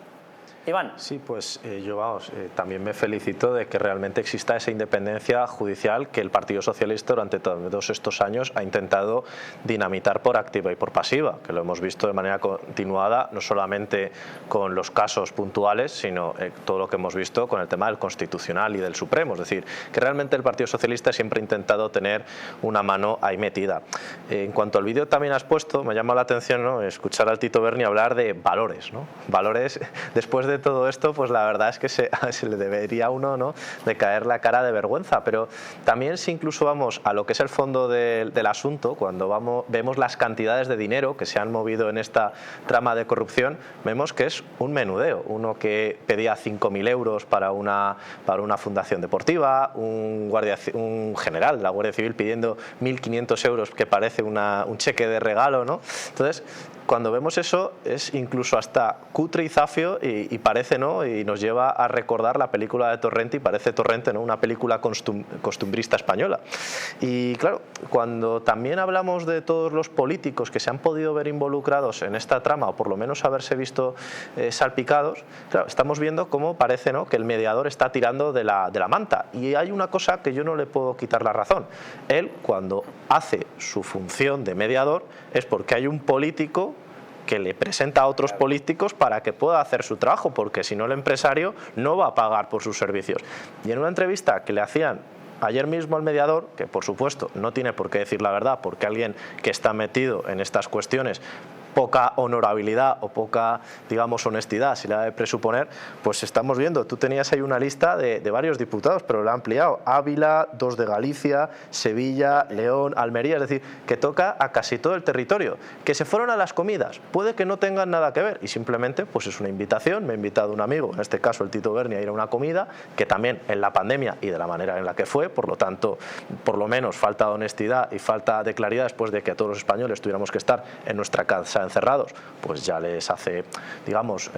C: Iván.
E: Sí, pues yo también me felicito de que realmente exista esa independencia judicial que el Partido Socialista durante todos estos años ha intentado dinamitar por activa y por pasiva, que lo hemos visto de manera continuada, no solamente con los casos puntuales, sino todo lo que hemos visto con el tema del Constitucional y del Supremo. Es decir, que realmente el Partido Socialista siempre ha intentado tener una mano ahí metida. En cuanto al vídeo también has puesto, me llama la atención, ¿no?, escuchar al Tito Berni hablar de valores, ¿no? Valores, después de todo esto, pues la verdad es que se le debería a uno, ¿no?, de caer la cara de vergüenza. Pero también, si incluso vamos a lo que es el fondo del asunto, cuando vemos las cantidades de dinero que se han movido en esta trama de corrupción, vemos que es un menudeo. Uno que pedía 5.000 euros para una fundación deportiva, un general de la Guardia Civil pidiendo 1.500 euros, que parece un cheque de regalo, ¿no? Entonces, cuando vemos eso es incluso hasta cutre y zafio y parece, ¿no?, y nos lleva a recordar la película de Torrente, y parece Torrente, ¿no?, una película costumbrista española. Y claro, cuando también hablamos de todos los políticos que se han podido ver involucrados en esta trama, o por lo menos haberse visto salpicados, claro, estamos viendo cómo parece, ¿no?, que el mediador está tirando de la manta. Y hay una cosa que yo no le puedo quitar la razón. Él, cuando hace su función de mediador, es porque hay un político que le presenta a otros políticos para que pueda hacer su trabajo, porque si no el empresario no va a pagar por sus servicios. Y en una entrevista que le hacían ayer mismo al mediador, que por supuesto no tiene por qué decir la verdad, porque alguien que está metido en estas cuestiones, poca honorabilidad o poca, digamos, honestidad, si la ha de presuponer, pues estamos viendo, tú tenías ahí una lista de varios diputados, pero la ha ampliado: Ávila, 2 de Galicia, Sevilla, León, Almería, es decir, que toca a casi todo el territorio. Que se fueron a las comidas, puede que no tengan nada que ver, y simplemente pues es una invitación. Me ha invitado un amigo, en este caso el Tito Berni, a ir a una comida, que también en la pandemia y de la manera en la que fue, por lo tanto, por lo menos falta de honestidad y falta de claridad después de que a todos los españoles tuviéramos que estar en nuestra casa encerrados, pues ya les hace, digamos,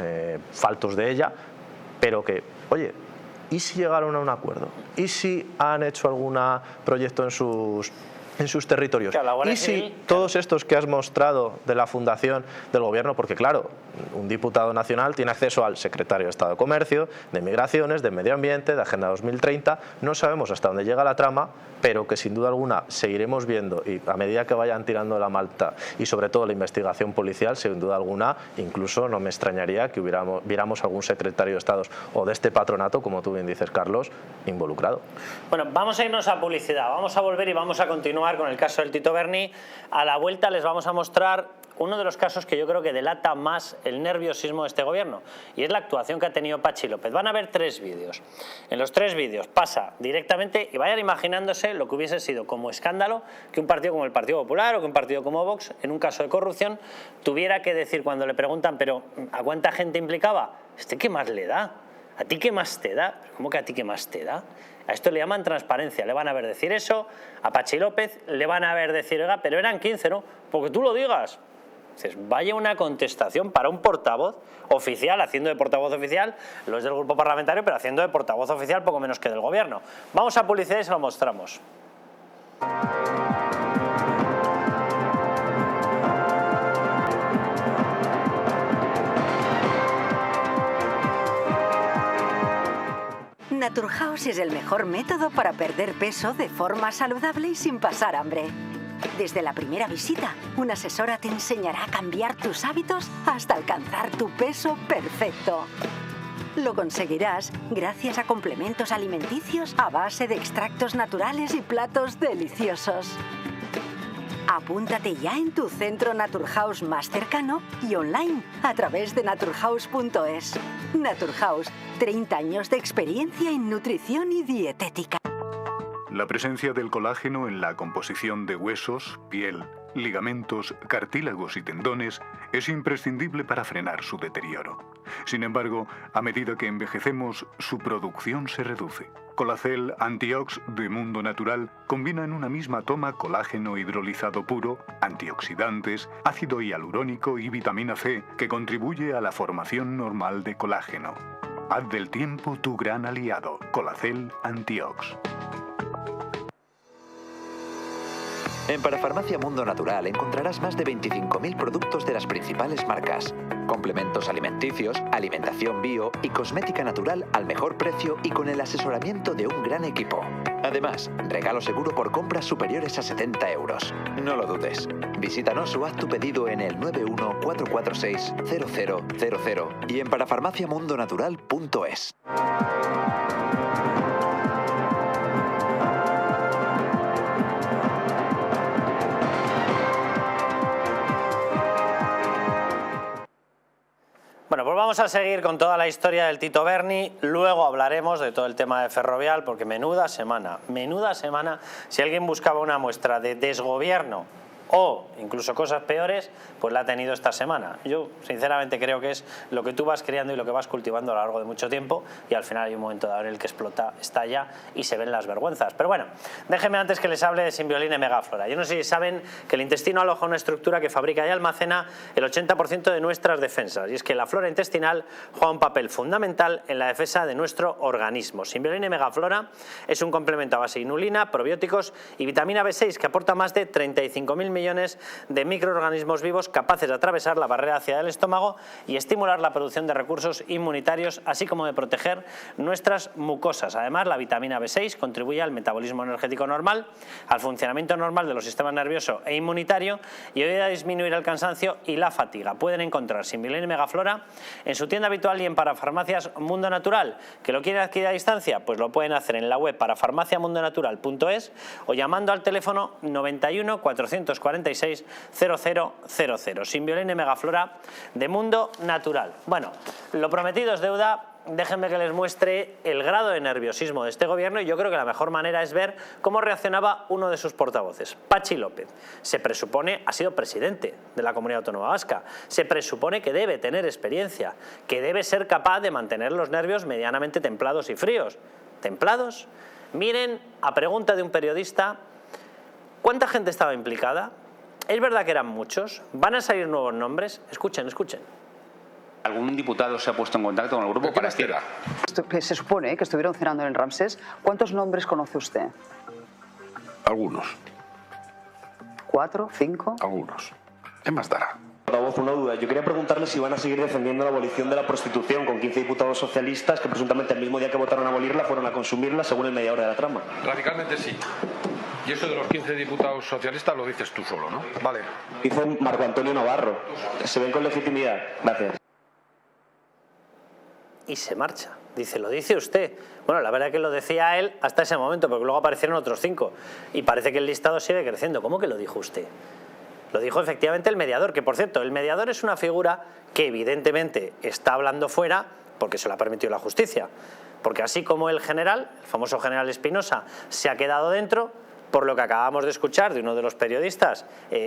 E: faltos de ella. Pero que, oye, ¿y si llegaron a un acuerdo? ¿Y si han hecho algún proyecto en sus territorios? ¿Y si todos estos que has mostrado de la fundación del gobierno? Porque claro, un diputado nacional tiene acceso al secretario de Estado de Comercio, de Migraciones, de Medio Ambiente, de Agenda 2030, no sabemos hasta dónde llega la trama, pero que sin duda alguna seguiremos viendo, y a medida que vayan tirando la malta, y sobre todo la investigación policial, sin duda alguna, incluso no me extrañaría que viéramos algún secretario de Estado o de este patronato, como tú bien dices, Carlos, involucrado.
C: Bueno, vamos a irnos a publicidad, vamos a volver y vamos a continuar con el caso del Tito Berni. A la vuelta les vamos a mostrar uno de los casos que yo creo que delata más el nerviosismo de este gobierno, y es la actuación que ha tenido Patxi López. Van a ver 3 vídeos. En los 3 vídeos pasa directamente, y vayan imaginándose lo que hubiese sido como escándalo que un partido como el Partido Popular o que un partido como Vox, en un caso de corrupción, tuviera que decir cuando le preguntan, pero ¿a cuánta gente implicaba? ¿Este qué más le da? ¿A ti qué más te da? ¿Cómo que a ti qué más te da? A esto le llaman transparencia. Le van a ver decir eso a Patxi López, le van a ver decir, oiga, pero eran 15, ¿no? Porque tú lo digas. Dices, vaya una contestación para un portavoz oficial, haciendo de portavoz oficial, lo es del grupo parlamentario, pero haciendo de portavoz oficial poco menos que del gobierno. Vamos a publicidad y se lo mostramos.
I: Naturhaus es el mejor método para perder peso de forma saludable y sin pasar hambre. Desde la primera visita, una asesora te enseñará a cambiar tus hábitos hasta alcanzar tu peso perfecto. Lo conseguirás gracias a complementos alimenticios a base de extractos naturales y platos deliciosos. Apúntate ya en tu centro Naturhaus más cercano y online a través de naturhaus.es. Naturhaus, 30 años de experiencia en nutrición y dietética.
J: La presencia del colágeno en la composición de huesos, piel, ligamentos, cartílagos y tendones es imprescindible para frenar su deterioro. Sin embargo, a medida que envejecemos, su producción se reduce. Colacel Antiox de Mundo Natural combina en una misma toma colágeno hidrolizado puro, antioxidantes, ácido hialurónico y vitamina C, que contribuye a la formación normal de colágeno. Haz del tiempo tu gran aliado. Colacel Antiox.
K: En Parafarmacia Mundo Natural encontrarás más de 25.000 productos de las principales marcas, complementos alimenticios, alimentación bio y cosmética natural al mejor precio y con el asesoramiento de un gran equipo. Además, regalo seguro por compras superiores a 70 euros. No lo dudes. Visítanos o haz tu pedido en el 914460000 y en parafarmaciamundonatural.es.
C: Bueno, pues vamos a seguir con toda la historia del Tito Berni, luego hablaremos de todo el tema de Ferrovial, porque menuda semana, si alguien buscaba una muestra de desgobierno o incluso cosas peores, pues la ha tenido esta semana. Yo sinceramente creo que es lo que tú vas creando y lo que vas cultivando a lo largo de mucho tiempo y al final hay un momento dado en el que explota, estalla y se ven las vergüenzas. Pero bueno, déjenme antes que les hable de Simbioline Megaflora. Yo no sé si saben que el intestino aloja una estructura que fabrica y almacena el 80% de nuestras defensas, y es que la flora intestinal juega un papel fundamental en la defensa de nuestro organismo. Simbioline Megaflora es un complemento a base de inulina, probióticos y vitamina B6 que aporta más de 35.000 millones de microorganismos vivos capaces de atravesar la barrera ácida del estómago y estimular la producción de recursos inmunitarios, así como de proteger nuestras mucosas. Además, la vitamina B6 contribuye al metabolismo energético normal, al funcionamiento normal de los sistemas nervioso e inmunitario y ayuda a disminuir el cansancio y la fatiga. Pueden encontrar Simbioline Megaflora en su tienda habitual y en Parafarmacias Mundo Natural. ¿Que lo quieren adquirir a distancia? Pues lo pueden hacer en la web parafarmaciamundonatural.es o llamando al teléfono 91 446 0000. Simbioline Megaflora de Mundo Natural. Bueno, lo prometido es deuda. Déjenme que les muestre el grado de nerviosismo de este gobierno y yo creo que la mejor manera es ver cómo reaccionaba uno de sus portavoces, Patxi López. Se presupone, ha sido presidente de la Comunidad Autónoma Vasca, se presupone que debe tener experiencia, que debe ser capaz de mantener los nervios medianamente templados y fríos. ¿Templados? Miren, a pregunta de un periodista, ¿cuánta gente estaba implicada? ¿Es verdad que eran muchos? ¿Van a salir nuevos nombres? Escuchen, escuchen.
L: ¿Algún diputado se ha puesto en contacto con el grupo para decir?
M: Se supone que estuvieron cenando en el Ramsés. ¿Cuántos nombres conoce usted?
N: Algunos.
M: ¿4? ¿5?
N: Algunos. ¿Qué más dará?
O: Portavoz, una duda. Yo quería preguntarle si van a seguir defendiendo la abolición de la prostitución con 15 diputados socialistas que presuntamente el mismo día que votaron a abolirla fueron a consumirla según el mediador de la trama.
N: Radicalmente sí. Y eso de los 15 diputados socialistas lo dices tú solo, ¿no? Vale.
O: Dice Marco Antonio Navarro. Se ven con legitimidad. Gracias.
C: Y se marcha. Dice, lo dice usted. Bueno, la verdad es que lo decía él hasta ese momento, porque luego aparecieron otros 5. Y parece que el listado sigue creciendo. ¿Cómo que lo dijo usted? Lo dijo efectivamente el mediador, que por cierto, el mediador es una figura que evidentemente está hablando fuera porque se lo ha permitido la justicia. Porque así como el general, el famoso general Espinosa, se ha quedado dentro, por lo que acabamos de escuchar de uno de los periodistas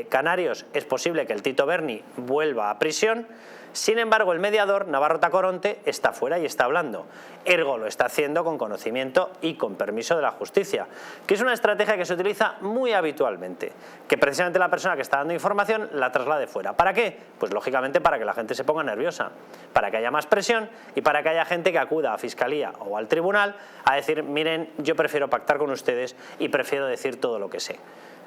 C: canarios, es posible que el Tito Berni vuelva a prisión. Sin embargo, el mediador, Navarro Tacoronte, está fuera y está hablando. Ergo lo está haciendo con conocimiento y con permiso de la justicia, que es una estrategia que se utiliza muy habitualmente, que precisamente la persona que está dando información la traslade fuera. ¿Para qué? Pues lógicamente para que la gente se ponga nerviosa, para que haya más presión y para que haya gente que acuda a Fiscalía o al Tribunal a decir, miren, yo prefiero pactar con ustedes y prefiero decir todo lo que sé.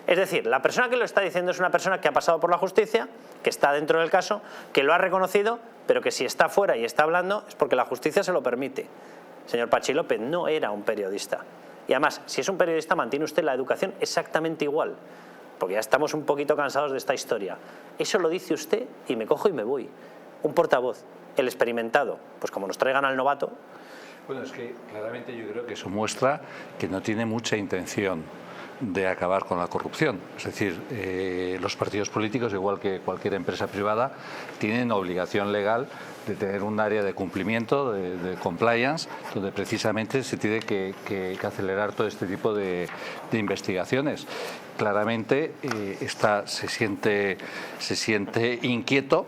C: Es decir, la persona que lo está diciendo es una persona que ha pasado por la justicia, que está dentro del caso, que lo ha reconocido, pero que si está fuera y está hablando es porque la justicia se lo permite. Señor Pachi López no era un periodista. Y además, si es un periodista, mantiene usted la educación exactamente igual, porque ya estamos un poquito cansados de esta historia. Eso lo dice usted y me cojo y me voy. Un portavoz, el experimentado, pues como nos traigan al novato.
D: Bueno, es que claramente yo creo que eso muestra que no tiene mucha intención de acabar con la corrupción. Es decir, los partidos políticos, igual que cualquier empresa privada, tienen obligación legal de tener un área de cumplimiento, de compliance, donde precisamente se tiene que acelerar todo este tipo de investigaciones. Claramente se siente inquieto.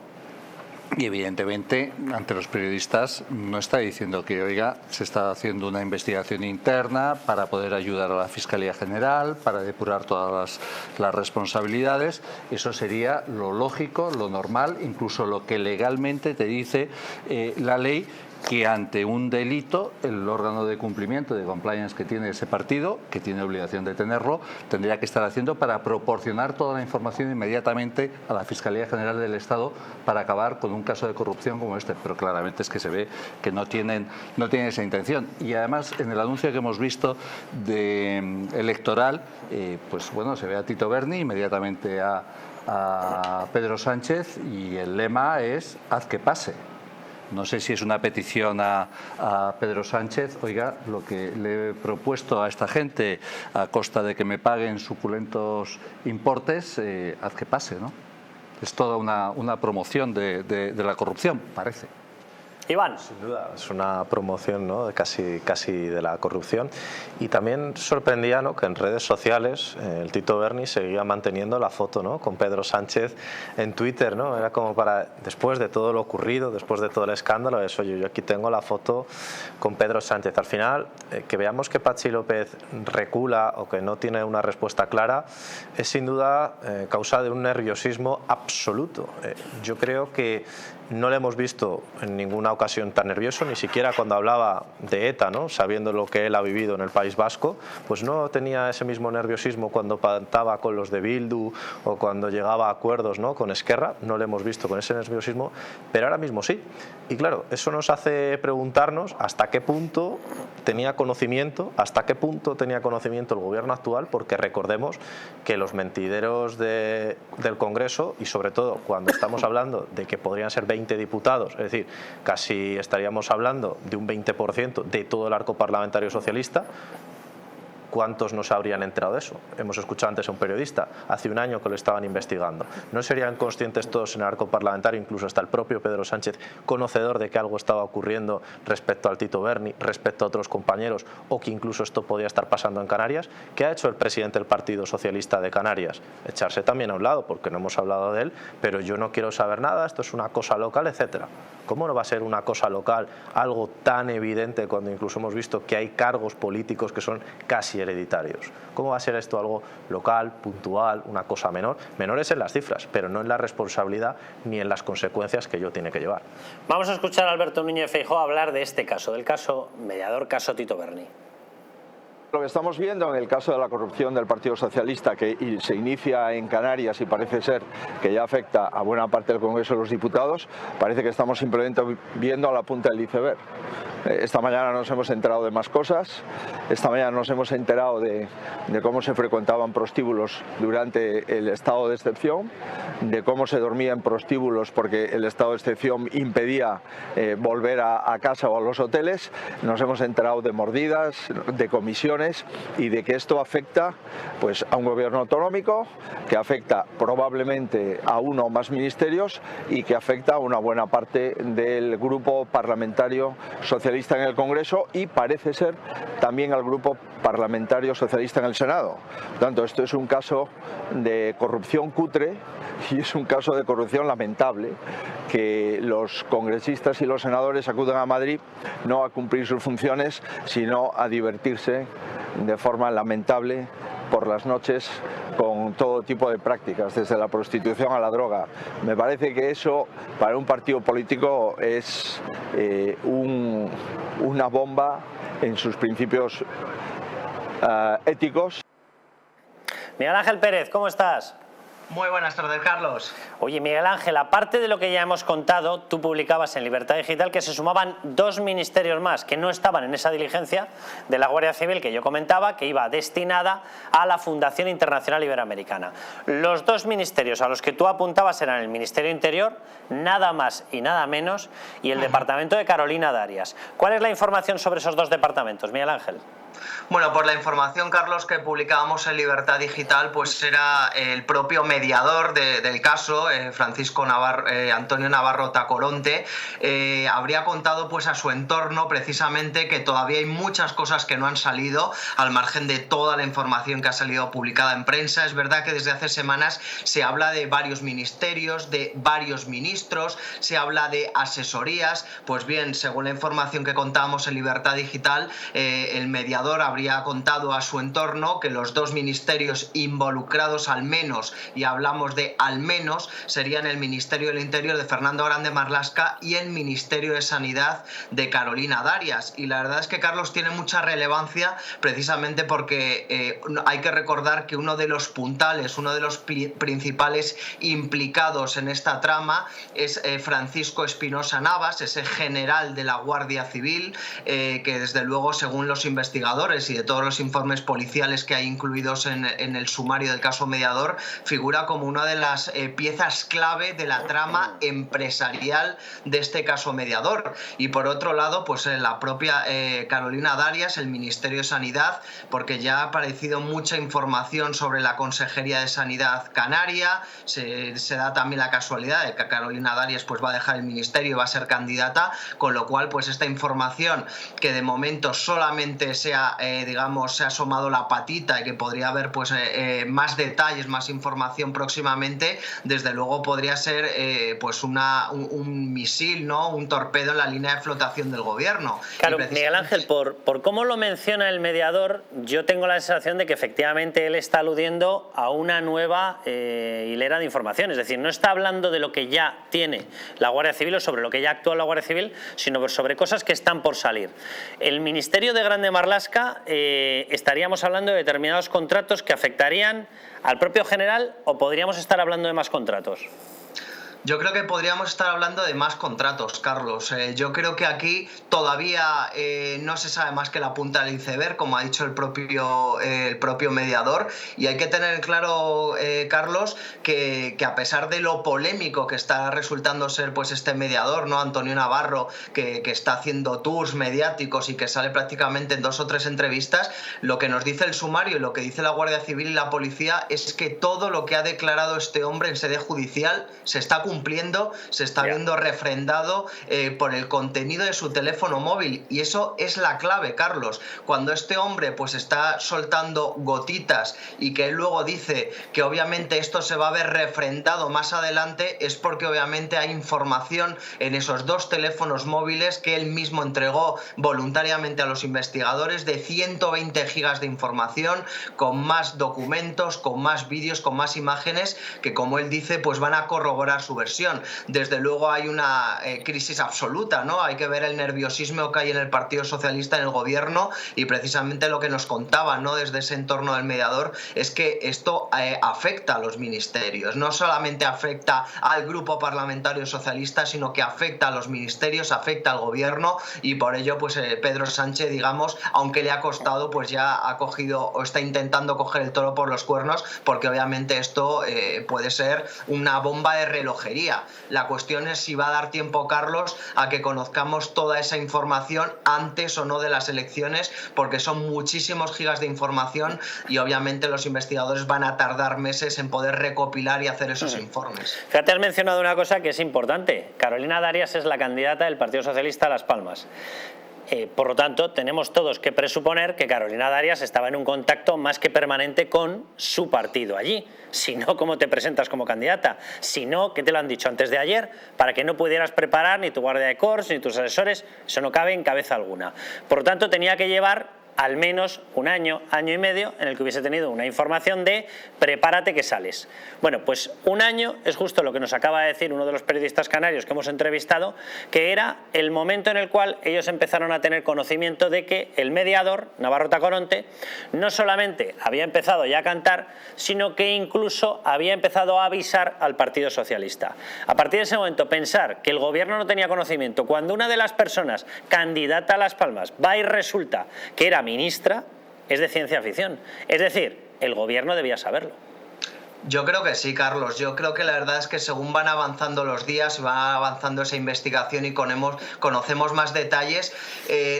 D: Y evidentemente ante los periodistas no está diciendo que, oiga, se está haciendo una investigación interna para poder ayudar a la Fiscalía General, para depurar todas las responsabilidades. Eso sería lo lógico, lo normal, incluso lo que legalmente te dice la ley, que ante un delito el órgano de cumplimiento, de compliance que tiene ese partido, que tiene obligación de tenerlo, tendría que estar haciendo para proporcionar toda la información inmediatamente a la Fiscalía General del Estado para acabar con un caso de corrupción como este. Pero claramente es que se ve que no tienen esa intención. Y además, en el anuncio que hemos visto electoral, pues bueno, se ve a Tito Berni, inmediatamente a Pedro Sánchez, y el lema es "haz que pase". No sé si es una petición a Pedro Sánchez, oiga, lo que le he propuesto a esta gente a costa de que me paguen suculentos importes, haz que pase, ¿no? Es toda una promoción de la corrupción, parece.
C: Iván.
E: Sin duda, es una promoción, ¿no?, casi de la corrupción. Y también sorprendía, ¿no?, que en redes sociales el Tito Berni seguía manteniendo la foto, ¿no?, con Pedro Sánchez en Twitter, ¿no? Era como para, después de todo lo ocurrido, después de todo el escándalo, eso, yo aquí tengo la foto con Pedro Sánchez. Al final, que veamos que Pachi López recula o que no tiene una respuesta clara es sin duda causa de un nerviosismo absoluto. Yo creo que no le hemos visto en ninguna ocasión tan nervioso, ni siquiera cuando hablaba de ETA, ¿no?, sabiendo lo que él ha vivido en el País Vasco, pues no tenía ese mismo nerviosismo cuando pactaba con los de Bildu o cuando llegaba a acuerdos, ¿no?, con Esquerra. No le hemos visto con ese nerviosismo, pero ahora mismo sí. Y claro, eso nos hace preguntarnos hasta qué punto tenía conocimiento el gobierno actual, porque recordemos que los mentideros del Congreso, y sobre todo cuando estamos hablando de que podrían ser 20 diputados, es decir, casi estaríamos hablando de un 20% de todo el arco parlamentario socialista, ¿cuántos no se habrían enterado de eso? Hemos escuchado antes a un periodista, hace un año que lo estaban investigando. ¿No serían conscientes todos en el arco parlamentario, incluso hasta el propio Pedro Sánchez, conocedor de que algo estaba ocurriendo respecto al Tito Berni, respecto a otros compañeros, o que incluso esto podía estar pasando en Canarias? ¿Qué ha hecho el presidente del Partido Socialista de Canarias? Echarse también a un lado, porque no hemos hablado de él, pero yo no quiero saber nada, esto es una cosa local, etcétera. ¿Cómo no va a ser una cosa local algo tan evidente cuando incluso hemos visto que hay cargos políticos que son casi hereditarios? ¿Cómo va a ser esto algo local, puntual, una cosa menor? Menores en las cifras, pero no en la responsabilidad ni en las consecuencias que ello tiene que llevar.
C: Vamos a escuchar a Alberto Núñez Feijóo hablar de este caso, del caso mediador, caso Tito Berni.
P: Lo que estamos viendo en el caso de la corrupción del Partido Socialista, que se inicia en Canarias y parece ser que ya afecta a buena parte del Congreso de los Diputados, parece que estamos simplemente viendo a la punta del iceberg. Esta mañana nos hemos enterado de más cosas. Esta mañana nos hemos enterado de cómo se frecuentaban prostíbulos durante el estado de excepción, de cómo se dormía en prostíbulos porque el estado de excepción impedía volver a casa o a los hoteles. Nos hemos enterado de mordidas, de comisiones, y de que esto afecta pues a un gobierno autonómico, que afecta probablemente a uno o más ministerios y que afecta a una buena parte del grupo parlamentario socialista Socialista en el Congreso y parece ser también al Grupo Parlamentario Socialista en el Senado. Por tanto, esto es un caso de corrupción cutre y es un caso de corrupción lamentable, que los congresistas y los senadores acuden a Madrid no a cumplir sus funciones, sino a divertirse de forma lamentable por las noches con todo tipo de prácticas, desde la prostitución a la droga. Me parece que eso para un partido político es una bomba en sus principios éticos.
C: Miguel Ángel Pérez, ¿cómo estás?
Q: Muy buenas tardes, Carlos.
C: Oye, Miguel Ángel, aparte de lo que ya hemos contado, tú publicabas en Libertad Digital que se sumaban 2 ministerios más que no estaban en esa diligencia de la Guardia Civil que yo comentaba, que iba destinada a la Fundación Internacional Iberoamericana. Los 2 ministerios a los que tú apuntabas eran el Ministerio Interior, nada más y nada menos, y el Departamento de Carolina Darias. ¿Cuál es la información sobre esos 2 departamentos, Miguel Ángel?
Q: Bueno, por la información, Carlos, que publicábamos en Libertad Digital, pues era el propio mediador del caso, Antonio Navarro Tacoronte, habría contado pues a su entorno precisamente que todavía hay muchas cosas que no han salido, al margen de toda la información que ha salido publicada en prensa. Es verdad que desde hace semanas se habla de varios ministerios, de varios ministros, se habla de asesorías. Pues bien, según la información que contábamos en Libertad Digital, el mediador habría contado a su entorno que los 2 ministerios involucrados al menos, y hablamos de al menos, serían el Ministerio del Interior de Fernando Grande Marlaska y el Ministerio de Sanidad de Carolina Darias. Y la verdad es que, Carlos, tiene mucha relevancia precisamente porque hay que recordar que uno de los puntales, uno de los principales implicados en esta trama es Francisco Espinosa Navas, ese general de la Guardia Civil, que desde luego, según los investigadores y de todos los informes policiales que hay incluidos en el sumario del caso Mediador, figura como una de las piezas clave de la trama empresarial de este caso Mediador. Y por otro lado, pues la propia Carolina Darias, el Ministerio de Sanidad, porque ya ha aparecido mucha información sobre la Consejería de Sanidad Canaria. Se da también la casualidad de que Carolina Darias pues va a dejar el ministerio y va a ser candidata, con lo cual pues esta información, que de momento solamente se ha asomado la patita y que podría haber pues más detalles, más información próximamente, desde luego podría ser pues un misil, ¿no?, un torpedo en la línea de flotación del gobierno.
C: Claro, Miguel Ángel, por cómo lo menciona el mediador, yo tengo la sensación de que efectivamente él está aludiendo a una nueva hilera de información. Es decir, no está hablando de lo que ya tiene la Guardia Civil o sobre lo que ya actúa la Guardia Civil, sino sobre cosas que están por salir. El Ministerio de Grande Marlaska, estaríamos hablando de determinados contratos que afectarían al propio general, o podríamos estar hablando de más contratos.
Q: Yo creo que podríamos estar hablando de más contratos, Carlos. Yo creo que aquí todavía no se sabe más que la punta del iceberg, como ha dicho el propio mediador, y hay que tener claro, Carlos, que a pesar de lo polémico que está resultando ser pues este mediador, ¿no?, Antonio Navarro, que está haciendo tours mediáticos y que sale prácticamente en 2 o 3 entrevistas, lo que nos dice el sumario y lo que dice la Guardia Civil y la policía es que todo lo que ha declarado este hombre en sede judicial se está cumpliendo, se está viendo refrendado por el contenido de su teléfono móvil, y eso es la clave, Carlos. Cuando este hombre pues está soltando gotitas y que él luego dice que obviamente esto se va a ver refrendado más adelante, es porque obviamente hay información en esos 2 teléfonos móviles que él mismo entregó voluntariamente a los investigadores, de 120 gigas de información, con más documentos, con más vídeos, con más imágenes, que, como él dice, pues van a corroborar su versión. Desde luego hay una crisis absoluta, ¿no? Hay que ver el nerviosismo que hay en el Partido Socialista, en el gobierno, y precisamente lo que nos contaban, ¿no?, desde ese entorno del mediador, es que esto afecta a los ministerios. No solamente afecta al grupo parlamentario socialista, sino que afecta a los ministerios, afecta al gobierno, y por ello pues Pedro Sánchez, digamos, aunque le ha costado, pues ya ha cogido o está intentando coger el toro por los cuernos, porque obviamente esto puede ser una bomba de relojería. La cuestión es si va a dar tiempo, Carlos, a que conozcamos toda esa información antes o no de las elecciones, porque son muchísimos gigas de información y obviamente los investigadores van a tardar meses en poder recopilar y hacer esos informes.
C: Fíjate, has mencionado una cosa que es importante. Carolina Darias es la candidata del Partido Socialista a Las Palmas. Por lo tanto, tenemos todos que presuponer que Carolina Darias estaba en un contacto más que permanente con su partido allí. Si no, ¿cómo te presentas como candidata? Si no, ¿qué te lo han dicho antes de ayer? Para que no pudieras preparar ni tu guardia de corps ni tus asesores, eso no cabe en cabeza alguna. Por lo tanto, tenía que llevar al menos un año, año y medio, en el que hubiese tenido una información de prepárate que sales. Bueno, pues un año es justo lo que nos acaba de decir uno de los periodistas canarios que hemos entrevistado, que era el momento en el cual ellos empezaron a tener conocimiento de que el mediador, Navarro Tacoronte, no solamente había empezado ya a cantar, sino que incluso había empezado a avisar al Partido Socialista. A partir de ese momento, pensar que el gobierno no tenía conocimiento cuando una de las personas candidata a Las Palmas va y resulta que era ministra, es de ciencia ficción. Es decir, el gobierno debía saberlo.
Q: Yo creo que sí, Carlos. Yo creo que la verdad es que según van avanzando los días, va avanzando esa investigación y conocemos más detalles,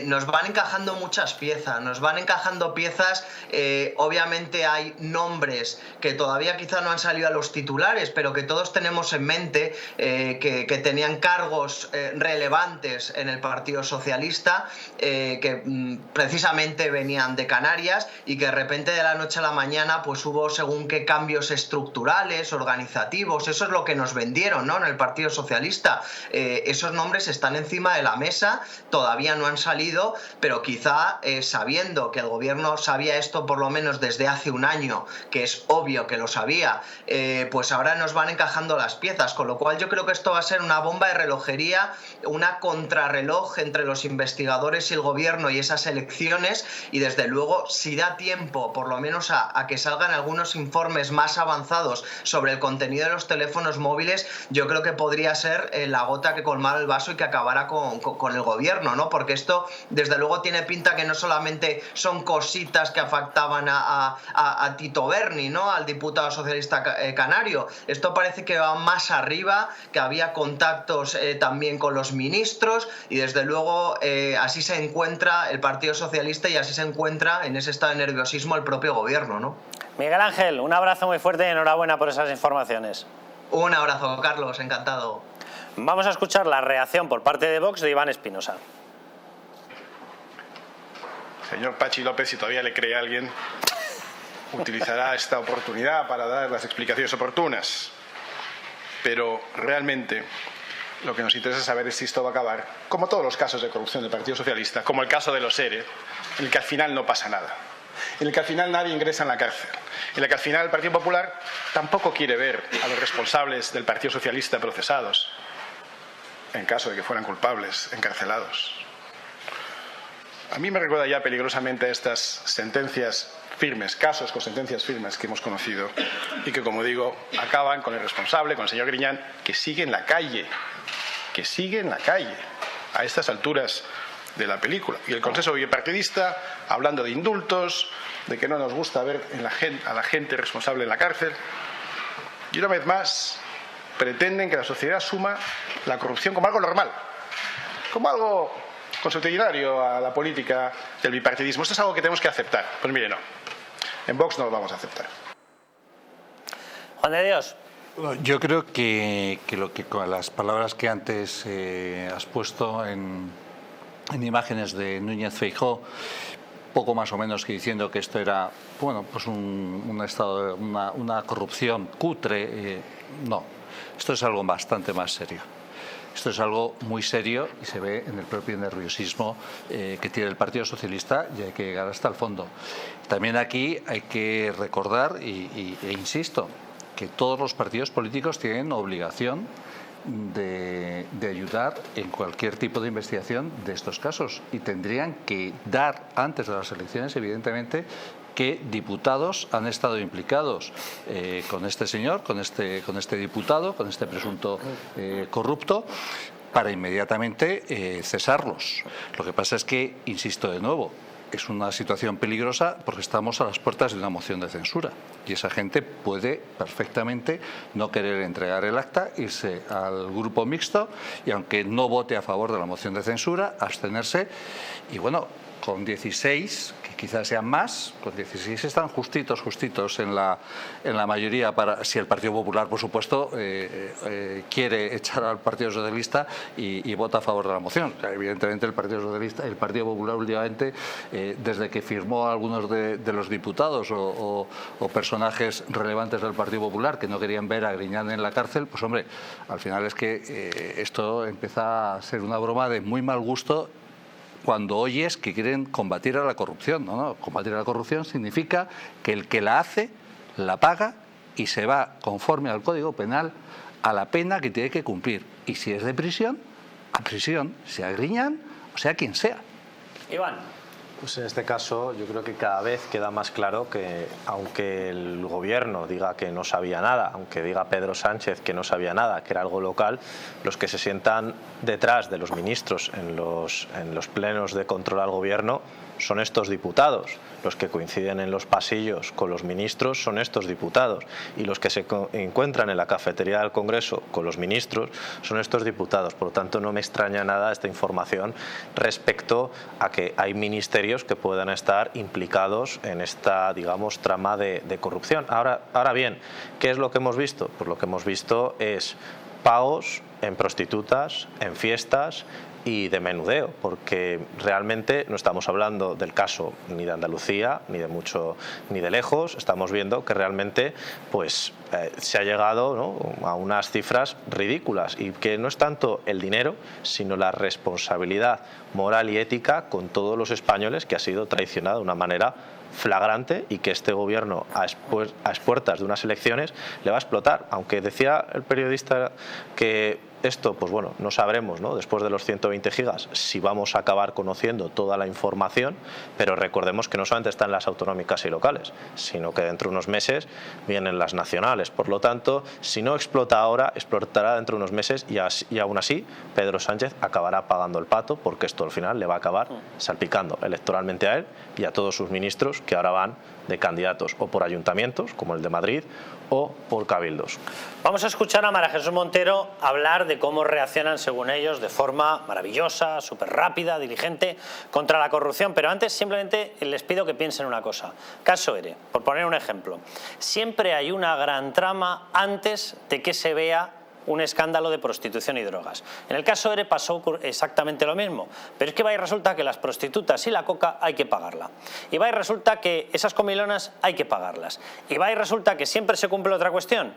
Q: nos van encajando muchas piezas. Nos van encajando piezas, obviamente hay nombres que todavía quizá no han salido a los titulares, pero que todos tenemos en mente que tenían cargos relevantes en el Partido Socialista, que precisamente venían de Canarias y que de repente de la noche a la mañana pues hubo según qué cambios estructurales, organizativos. Eso es lo que nos vendieron, ¿no?, en el Partido Socialista. Esos nombres están encima de la mesa, todavía no han salido, pero quizá sabiendo que el gobierno sabía esto por lo menos desde hace un año, que es obvio que lo sabía, pues ahora nos van encajando las piezas, con lo cual yo creo que esto va a ser una bomba de relojería, una contrarreloj entre los investigadores y el gobierno y esas elecciones, y desde luego si da tiempo por lo menos a que salgan algunos informes más avanzados sobre el contenido de los teléfonos móviles, yo creo que podría ser la gota que colmara el vaso y que acabara con el gobierno, ¿no? Porque esto desde luego tiene pinta que no solamente son cositas que afectaban a Tito Berni, ¿no?, al diputado socialista canario. Esto parece que va más arriba, que había contactos también con los ministros, y desde luego así se encuentra el Partido Socialista y así se encuentra en ese estado de nerviosismo el propio gobierno, ¿no?
C: Miguel Ángel, un abrazo muy fuerte y enhorabuena por esas informaciones.
Q: Un abrazo, Carlos, encantado.
C: Vamos a escuchar la reacción por parte de Vox de Iván Espinosa.
R: Señor Pachi López, si todavía le cree a alguien, utilizará esta oportunidad para dar las explicaciones oportunas. Pero realmente lo que nos interesa saber es si esto va a acabar, como todos los casos de corrupción del Partido Socialista, como el caso de los ERE, en el que al final no pasa nada, en el que al final nadie ingresa en la cárcel, en el que al final el Partido Popular tampoco quiere ver a los responsables del Partido Socialista procesados, en caso de que fueran culpables, encarcelados. A mí me recuerda ya peligrosamente a estas sentencias firmes, casos con sentencias firmes que hemos conocido y que, como digo, acaban con el responsable, con el señor Griñán, que sigue en la calle, a estas alturas de la película. Y el Consejo bipartidista hablando de indultos, de que no nos gusta ver a la gente responsable en la cárcel. Y una vez más pretenden que la sociedad asuma la corrupción como algo normal, como algo consuetudinario a la política del bipartidismo. Esto es algo que tenemos que aceptar. Pues mire, no. En Vox no lo vamos a aceptar.
C: Juan de Dios.
D: Yo creo que con las palabras que antes has puesto en imágenes de Núñez Feijóo, poco más o menos que diciendo que esto era, bueno, pues una corrupción cutre, no. Esto es algo bastante más serio. Esto es algo muy serio y se ve en el propio nerviosismo que tiene el Partido Socialista, y hay que llegar hasta el fondo. También aquí hay que recordar, e insisto, que todos los partidos políticos tienen obligación de ayudar en cualquier tipo de investigación de estos casos, y tendrían que dar antes de las elecciones, evidentemente, que diputados han estado implicados con este señor, con este diputado, con este presunto corrupto, para inmediatamente cesarlos. Lo que pasa es que, insisto de nuevo, es una situación peligrosa porque estamos a las puertas de una moción de censura y esa gente puede perfectamente no querer entregar el acta, irse al grupo mixto y, aunque no vote a favor de la moción de censura, abstenerse. Y bueno, con 16, que quizás sean más, con 16 están justitos en la mayoría, para si el Partido Popular, por supuesto, quiere echar al Partido Socialista y vota a favor de la moción. Evidentemente el Partido Socialista, el Partido Popular últimamente, desde que firmó a algunos de los diputados o personajes relevantes del Partido Popular que no querían ver a Griñán en la cárcel, pues hombre, al final es que esto empieza a ser una broma de muy mal gusto cuando oyes que quieren combatir a la corrupción. No, combatir a la corrupción significa que el que la hace, la paga y se va conforme al Código Penal a la pena que tiene que cumplir. Y si es de prisión, a prisión, sea Griñán o sea quien sea.
C: Iván.
E: Pues en este caso yo creo que cada vez queda más claro que aunque el gobierno diga que no sabía nada, aunque diga Pedro Sánchez que no sabía nada, que era algo local, los que se sientan detrás de los ministros en los plenos de control al gobierno son estos diputados. Los que coinciden en los pasillos con los ministros son estos diputados, y los que se encuentran en la cafetería del Congreso con los ministros son estos diputados. Por lo tanto, no me extraña nada esta información respecto a que hay ministerios que puedan estar implicados en esta, digamos, trama de corrupción. Ahora bien, ¿qué es lo que hemos visto? Pues lo que hemos visto es pagos en prostitutas, en fiestas y de menudeo, porque realmente no estamos hablando del caso ni de Andalucía, ni de lejos. Estamos viendo que realmente pues se ha llegado, ¿no?, a unas cifras ridículas, y que no es tanto el dinero, sino la responsabilidad moral y ética con todos los españoles, que ha sido traicionada de una manera flagrante, y que este gobierno a expuertas de unas elecciones le va a explotar. Aunque decía el periodista que esto, pues bueno, no sabremos, ¿no?, después de los 120 gigas, si vamos a acabar conociendo toda la información, pero recordemos que no solamente están las autonómicas y locales, sino que dentro de unos meses vienen las nacionales. Por lo tanto, si no explota ahora, explotará dentro de unos meses, y aún así Pedro Sánchez acabará pagando el pato, porque esto al final le va a acabar salpicando electoralmente a él y a todos sus ministros, que ahora van de candidatos o por ayuntamientos, como el de Madrid, o por cabildos.
C: Vamos a escuchar a María Jesús Montero hablar de cómo reaccionan, según ellos, de forma maravillosa, súper rápida, diligente, contra la corrupción. Pero antes, simplemente les pido que piensen una cosa. Caso ERE, por poner un ejemplo. Siempre hay una gran trama antes de que se vea un escándalo de prostitución y drogas. En el caso ERE pasó exactamente lo mismo, pero es que va y resulta que las prostitutas y la coca hay que pagarla, y va y resulta que esas comilonas hay que pagarlas, y va y resulta que siempre se cumple otra cuestión.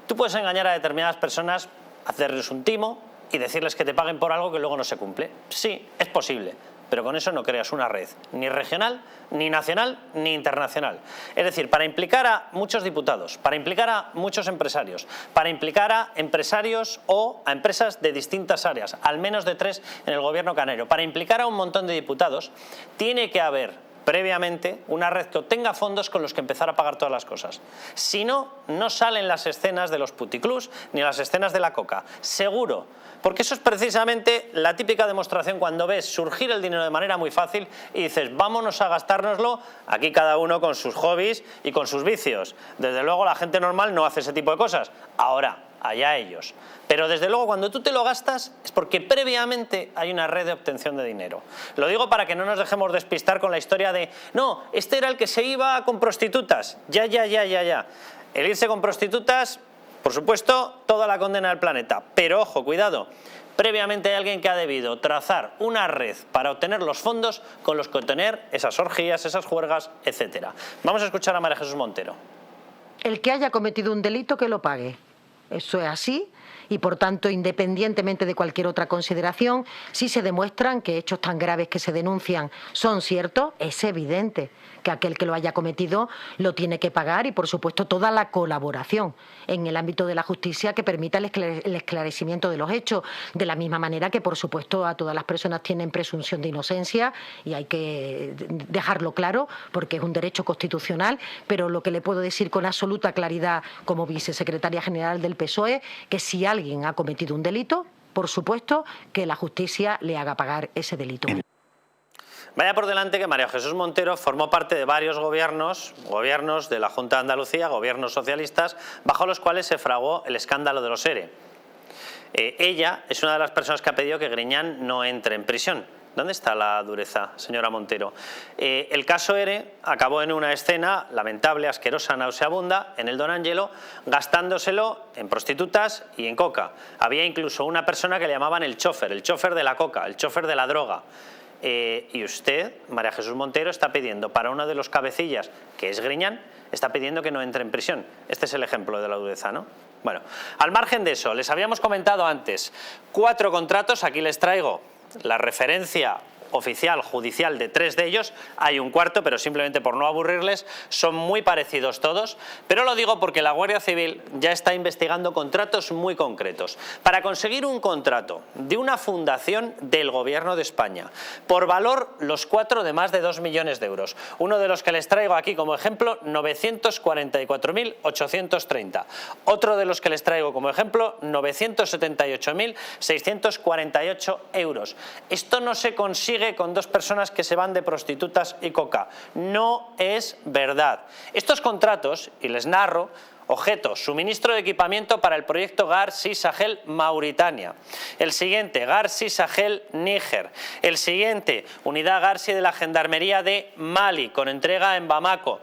C: Tú puedes engañar a determinadas personas, hacerles un timo y decirles que te paguen por algo que luego no se cumple. Sí, es posible, pero con eso no creas una red ni regional, ni nacional, ni internacional. Es decir, para implicar a muchos diputados, para implicar a muchos empresarios, para implicar a empresarios o a empresas de distintas áreas, al menos de 3 en el gobierno canario, para implicar a un montón de diputados, tiene que haber previamente una red que obtenga fondos con los que empezar a pagar todas las cosas. Si no, no salen las escenas de los puticlús ni las escenas de la coca. Seguro. Porque eso es precisamente la típica demostración cuando ves surgir el dinero de manera muy fácil y dices, vámonos a gastárnoslo, aquí cada uno con sus hobbies y con sus vicios. Desde luego la gente normal no hace ese tipo de cosas. Ahora, allá ellos. Pero desde luego cuando tú te lo gastas es porque previamente hay una red de obtención de dinero. Lo digo para que no nos dejemos despistar con la historia de, no, este era el que se iba con prostitutas. Ya. El irse con prostitutas, por supuesto, toda la condena del planeta. Pero ojo, cuidado, previamente hay alguien que ha debido trazar una red para obtener los fondos con los que obtener esas orgías, esas juergas, etc. Vamos a escuchar a María Jesús Montero.
F: El que haya cometido un delito, que lo pague. Eso es así. Y por tanto, independientemente de cualquier otra consideración, si se demuestran que hechos tan graves que se denuncian son ciertos, es evidente que aquel que lo haya cometido lo tiene que pagar, y por supuesto toda la colaboración en el ámbito de la justicia que permita el esclarecimiento de los hechos, de la misma manera que por supuesto a todas las personas tienen presunción de inocencia, y hay que dejarlo claro porque es un derecho constitucional. Pero lo que le puedo decir con absoluta claridad como vicesecretaria general del PSOE, que si alguien ha cometido un delito, por supuesto que la justicia le haga pagar ese delito.
C: Vaya por delante que María Jesús Montero formó parte de varios gobiernos de la Junta de Andalucía, gobiernos socialistas, bajo los cuales se fraguó el escándalo de los ERE. Ella es una de las personas que ha pedido que Griñán no entre en prisión. ¿Dónde está la dureza, señora Montero? El caso ERE acabó en una escena lamentable, asquerosa, nauseabunda, en el Don Ángelo, gastándoselo en prostitutas y en coca. Había incluso una persona que le llamaban el chofer de la coca, el chofer de la droga. Y usted, María Jesús Montero, está pidiendo para uno de los cabecillas, que es Griñán, está pidiendo que no entre en prisión. Este es el ejemplo de la dureza, ¿no? Bueno, al margen de eso, les habíamos comentado antes 4 contratos, aquí les traigo la referencia oficial, judicial de 3 de ellos, hay un cuarto, pero simplemente por no aburrirles, son muy parecidos todos, pero lo digo porque la Guardia Civil ya está investigando contratos muy concretos. Para conseguir un contrato de una fundación del Gobierno de España, por valor los 4 de más de 2 millones de euros, uno de los que les traigo aquí como ejemplo, 944.830, otro de los que les traigo como ejemplo, 978.648 euros. Esto no se consigue con 2 personas que se van de prostitutas y coca. No es verdad. Estos contratos, y les narro, objeto, suministro de equipamiento para el proyecto Garsi Sahel Mauritania. El siguiente, Garsi Sahel Níger. El siguiente, unidad Garsi de la Gendarmería de Mali, con entrega en Bamako.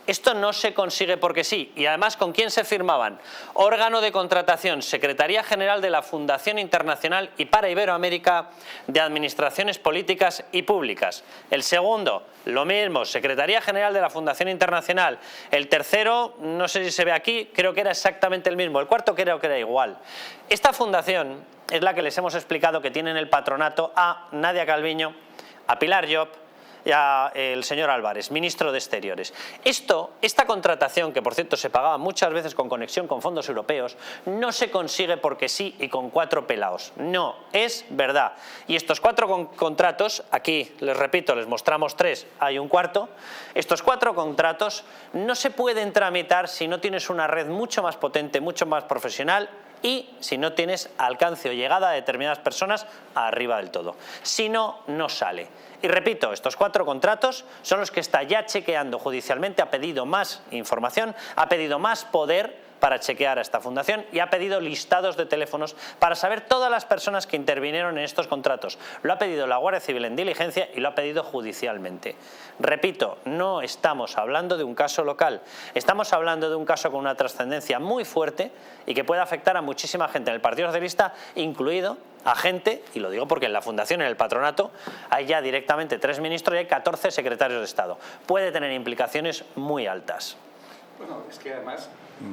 C: Esto no se consigue porque sí, y además ¿con quién se firmaban? Órgano de contratación, Secretaría General de la Fundación Internacional y para Iberoamérica de Administraciones Políticas y Públicas. El segundo, lo mismo, Secretaría General de la Fundación Internacional. El tercero, no sé si se ve aquí, creo que era exactamente el mismo. El cuarto creo que era igual. Esta fundación es la que les hemos explicado que tiene en el patronato a Nadia Calviño, a Pilar Llop, y el señor Álvarez, ministro de Exteriores. Esta contratación, que por cierto se pagaba muchas veces con conexión con fondos europeos, no se consigue porque sí y con 4 pelaos. No, es verdad. Y estos 4 contratos, aquí les repito, les mostramos 3, hay un cuarto. Estos 4 contratos no se pueden tramitar si no tienes una red mucho más potente, mucho más profesional y si no tienes alcance o llegada a determinadas personas arriba del todo. Si no, no sale. Y repito, estos 4 contratos son los que está ya chequeando judicialmente, ha pedido más información, ha pedido más poder para chequear a esta fundación y ha pedido listados de teléfonos para saber todas las personas que intervinieron en estos contratos. Lo ha pedido la Guardia Civil en diligencia y lo ha pedido judicialmente. Repito, no estamos hablando de un caso local, estamos hablando de un caso con una trascendencia muy fuerte y que puede afectar a muchísima gente en el Partido Socialista, incluido a gente, y lo digo porque en la fundación, en el patronato, hay ya directamente 3 ministros y hay 14 secretarios de Estado. Puede tener implicaciones muy altas.
D: Bueno, es que además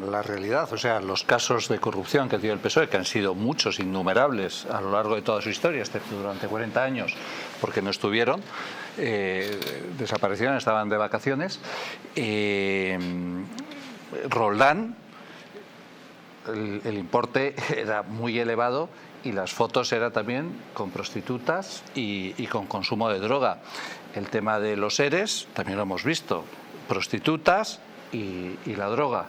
D: la realidad, o sea, los casos de corrupción que ha tenido el PSOE, que han sido muchos, innumerables a lo largo de toda su historia, excepto durante 40 años, porque no estuvieron, desaparecieron, estaban de vacaciones. Roldán, el importe era muy elevado y las fotos eran también con prostitutas y con consumo de droga. El tema de los ERES también lo hemos visto, prostitutas y la droga.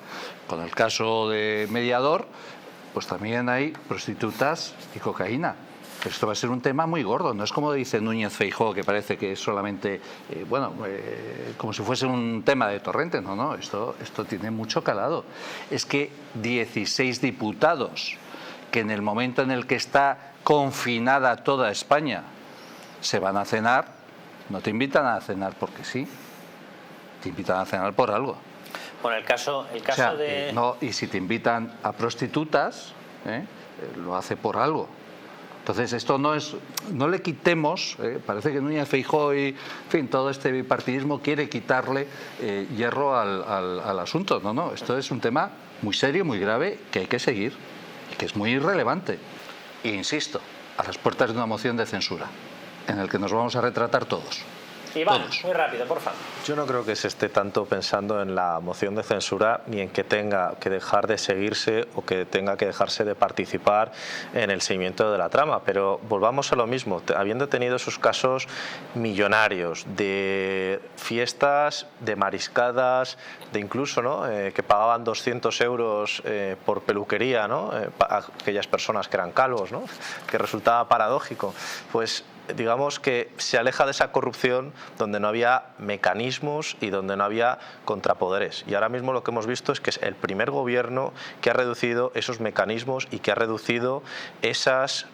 D: Con el caso de Mediador, pues también hay prostitutas y cocaína. Pero esto va a ser un tema muy gordo, no es como dice Núñez Feijóo, que parece que es solamente, como si fuese un tema de Torrente. No, esto tiene mucho calado. Es que 16 diputados, que en el momento en el que está confinada toda España, se van a cenar, no te invitan a cenar porque sí, te invitan a cenar por algo.
C: Bueno, el caso de...
D: No, y si te invitan a prostitutas, lo hace por algo. Entonces, esto no le quitemos, parece que Núñez Feijóo y, en fin, todo este bipartidismo quiere quitarle hierro al asunto. No, esto es un tema muy serio, muy grave, que hay que seguir y que es muy irrelevante. E insisto, a las puertas de una moción de censura, en el que nos vamos a retratar todos.
C: Iván, muy rápido, por favor.
E: Yo no creo que se esté tanto pensando en la moción de censura ni en que tenga que dejar de seguirse o que tenga que dejarse de participar en el seguimiento de la trama, pero volvamos a lo mismo, habiendo tenido esos casos millonarios de fiestas, de mariscadas, de incluso que pagaban 200 euros por peluquería, a aquellas personas que eran calvos, que resultaba paradójico, pues digamos que se aleja de esa corrupción donde no había mecanismos y donde no había contrapoderes. Y ahora mismo lo que hemos visto es que es el primer gobierno que ha reducido esos mecanismos y que ha reducido esas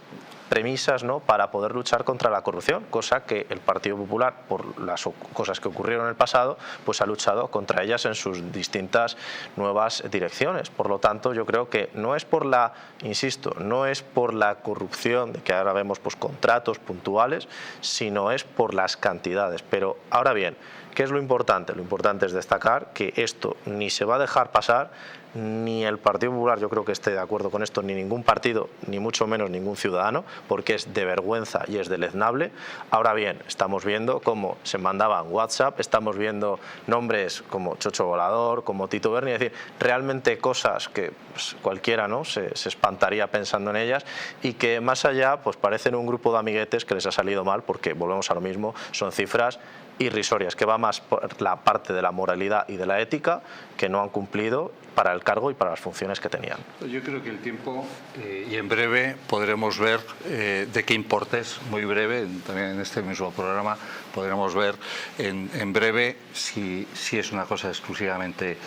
E: premisas, ¿no?, para poder luchar contra la corrupción, cosa que el Partido Popular, por las cosas que ocurrieron en el pasado, pues ha luchado contra ellas en sus distintas nuevas direcciones. Por lo tanto, yo creo que no es por la, insisto, no es por la corrupción de que ahora vemos pues contratos puntuales, sino es por las cantidades. Pero ahora bien, ¿qué es lo importante? Lo importante es destacar que esto ni se va a dejar pasar, ni el Partido Popular yo creo que esté de acuerdo con esto, ni ningún partido, ni mucho menos ningún ciudadano, porque es de vergüenza y es deleznable. Ahora bien, estamos viendo cómo se mandaban WhatsApp, estamos viendo nombres como Chocho Volador, como Tito Berni, es decir, realmente cosas que pues, cualquiera, ¿no?, se espantaría pensando en ellas, y que más allá pues parecen un grupo de amiguetes que les ha salido mal, porque volvemos a lo mismo, son cifras irrisorias, que va más por la parte de la moralidad y de la ética, que no han cumplido para el cargo y para las funciones que tenían.
D: Yo creo que el tiempo, y en breve podremos ver de qué importe es, muy breve, también en este mismo programa podremos ver en breve si es una cosa exclusivamente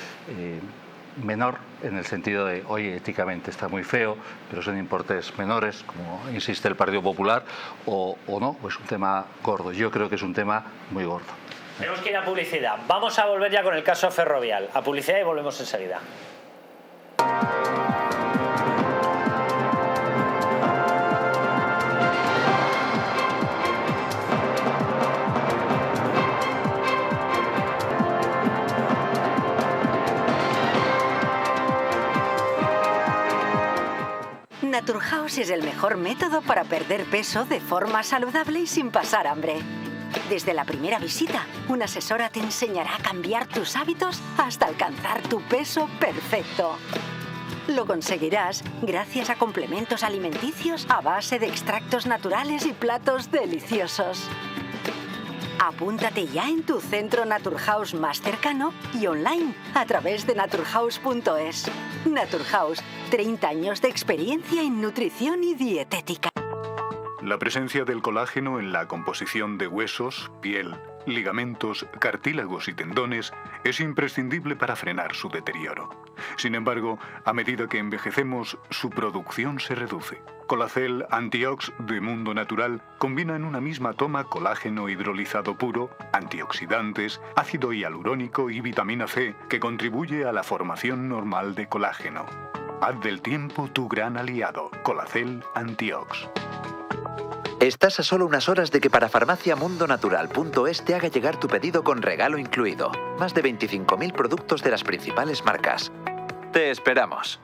D: menor, en el sentido de, oye, éticamente está muy feo, pero son importes menores, como insiste el Partido Popular, o no, o es un tema gordo. Yo creo que es un tema muy gordo.
C: Tenemos que ir a publicidad. Vamos a volver ya con el caso Ferrovial. A publicidad y volvemos enseguida.
I: Naturhaus es el mejor método para perder peso de forma saludable y sin pasar hambre. Desde la primera visita, una asesora te enseñará a cambiar tus hábitos hasta alcanzar tu peso perfecto. Lo conseguirás gracias a complementos alimenticios a base de extractos naturales y platos deliciosos. Apúntate ya en tu centro Naturhaus más cercano y online a través de naturhaus.es. Naturhaus, 30 años de experiencia en nutrición y dietética.
J: La presencia del colágeno en la composición de huesos, piel, ligamentos, cartílagos y tendones es imprescindible para frenar su deterioro. Sin embargo, a medida que envejecemos, su producción se reduce. Colacel Antiox de Mundo Natural combina en una misma toma colágeno hidrolizado puro, antioxidantes, ácido hialurónico y vitamina C, que contribuye a la formación normal de colágeno. Haz del tiempo tu gran aliado. Colacel Antiox.
K: Estás a solo unas horas de que parafarmaciamundonatural.es te haga llegar tu pedido con regalo incluido. Más de 25.000 productos de las principales marcas. Te esperamos.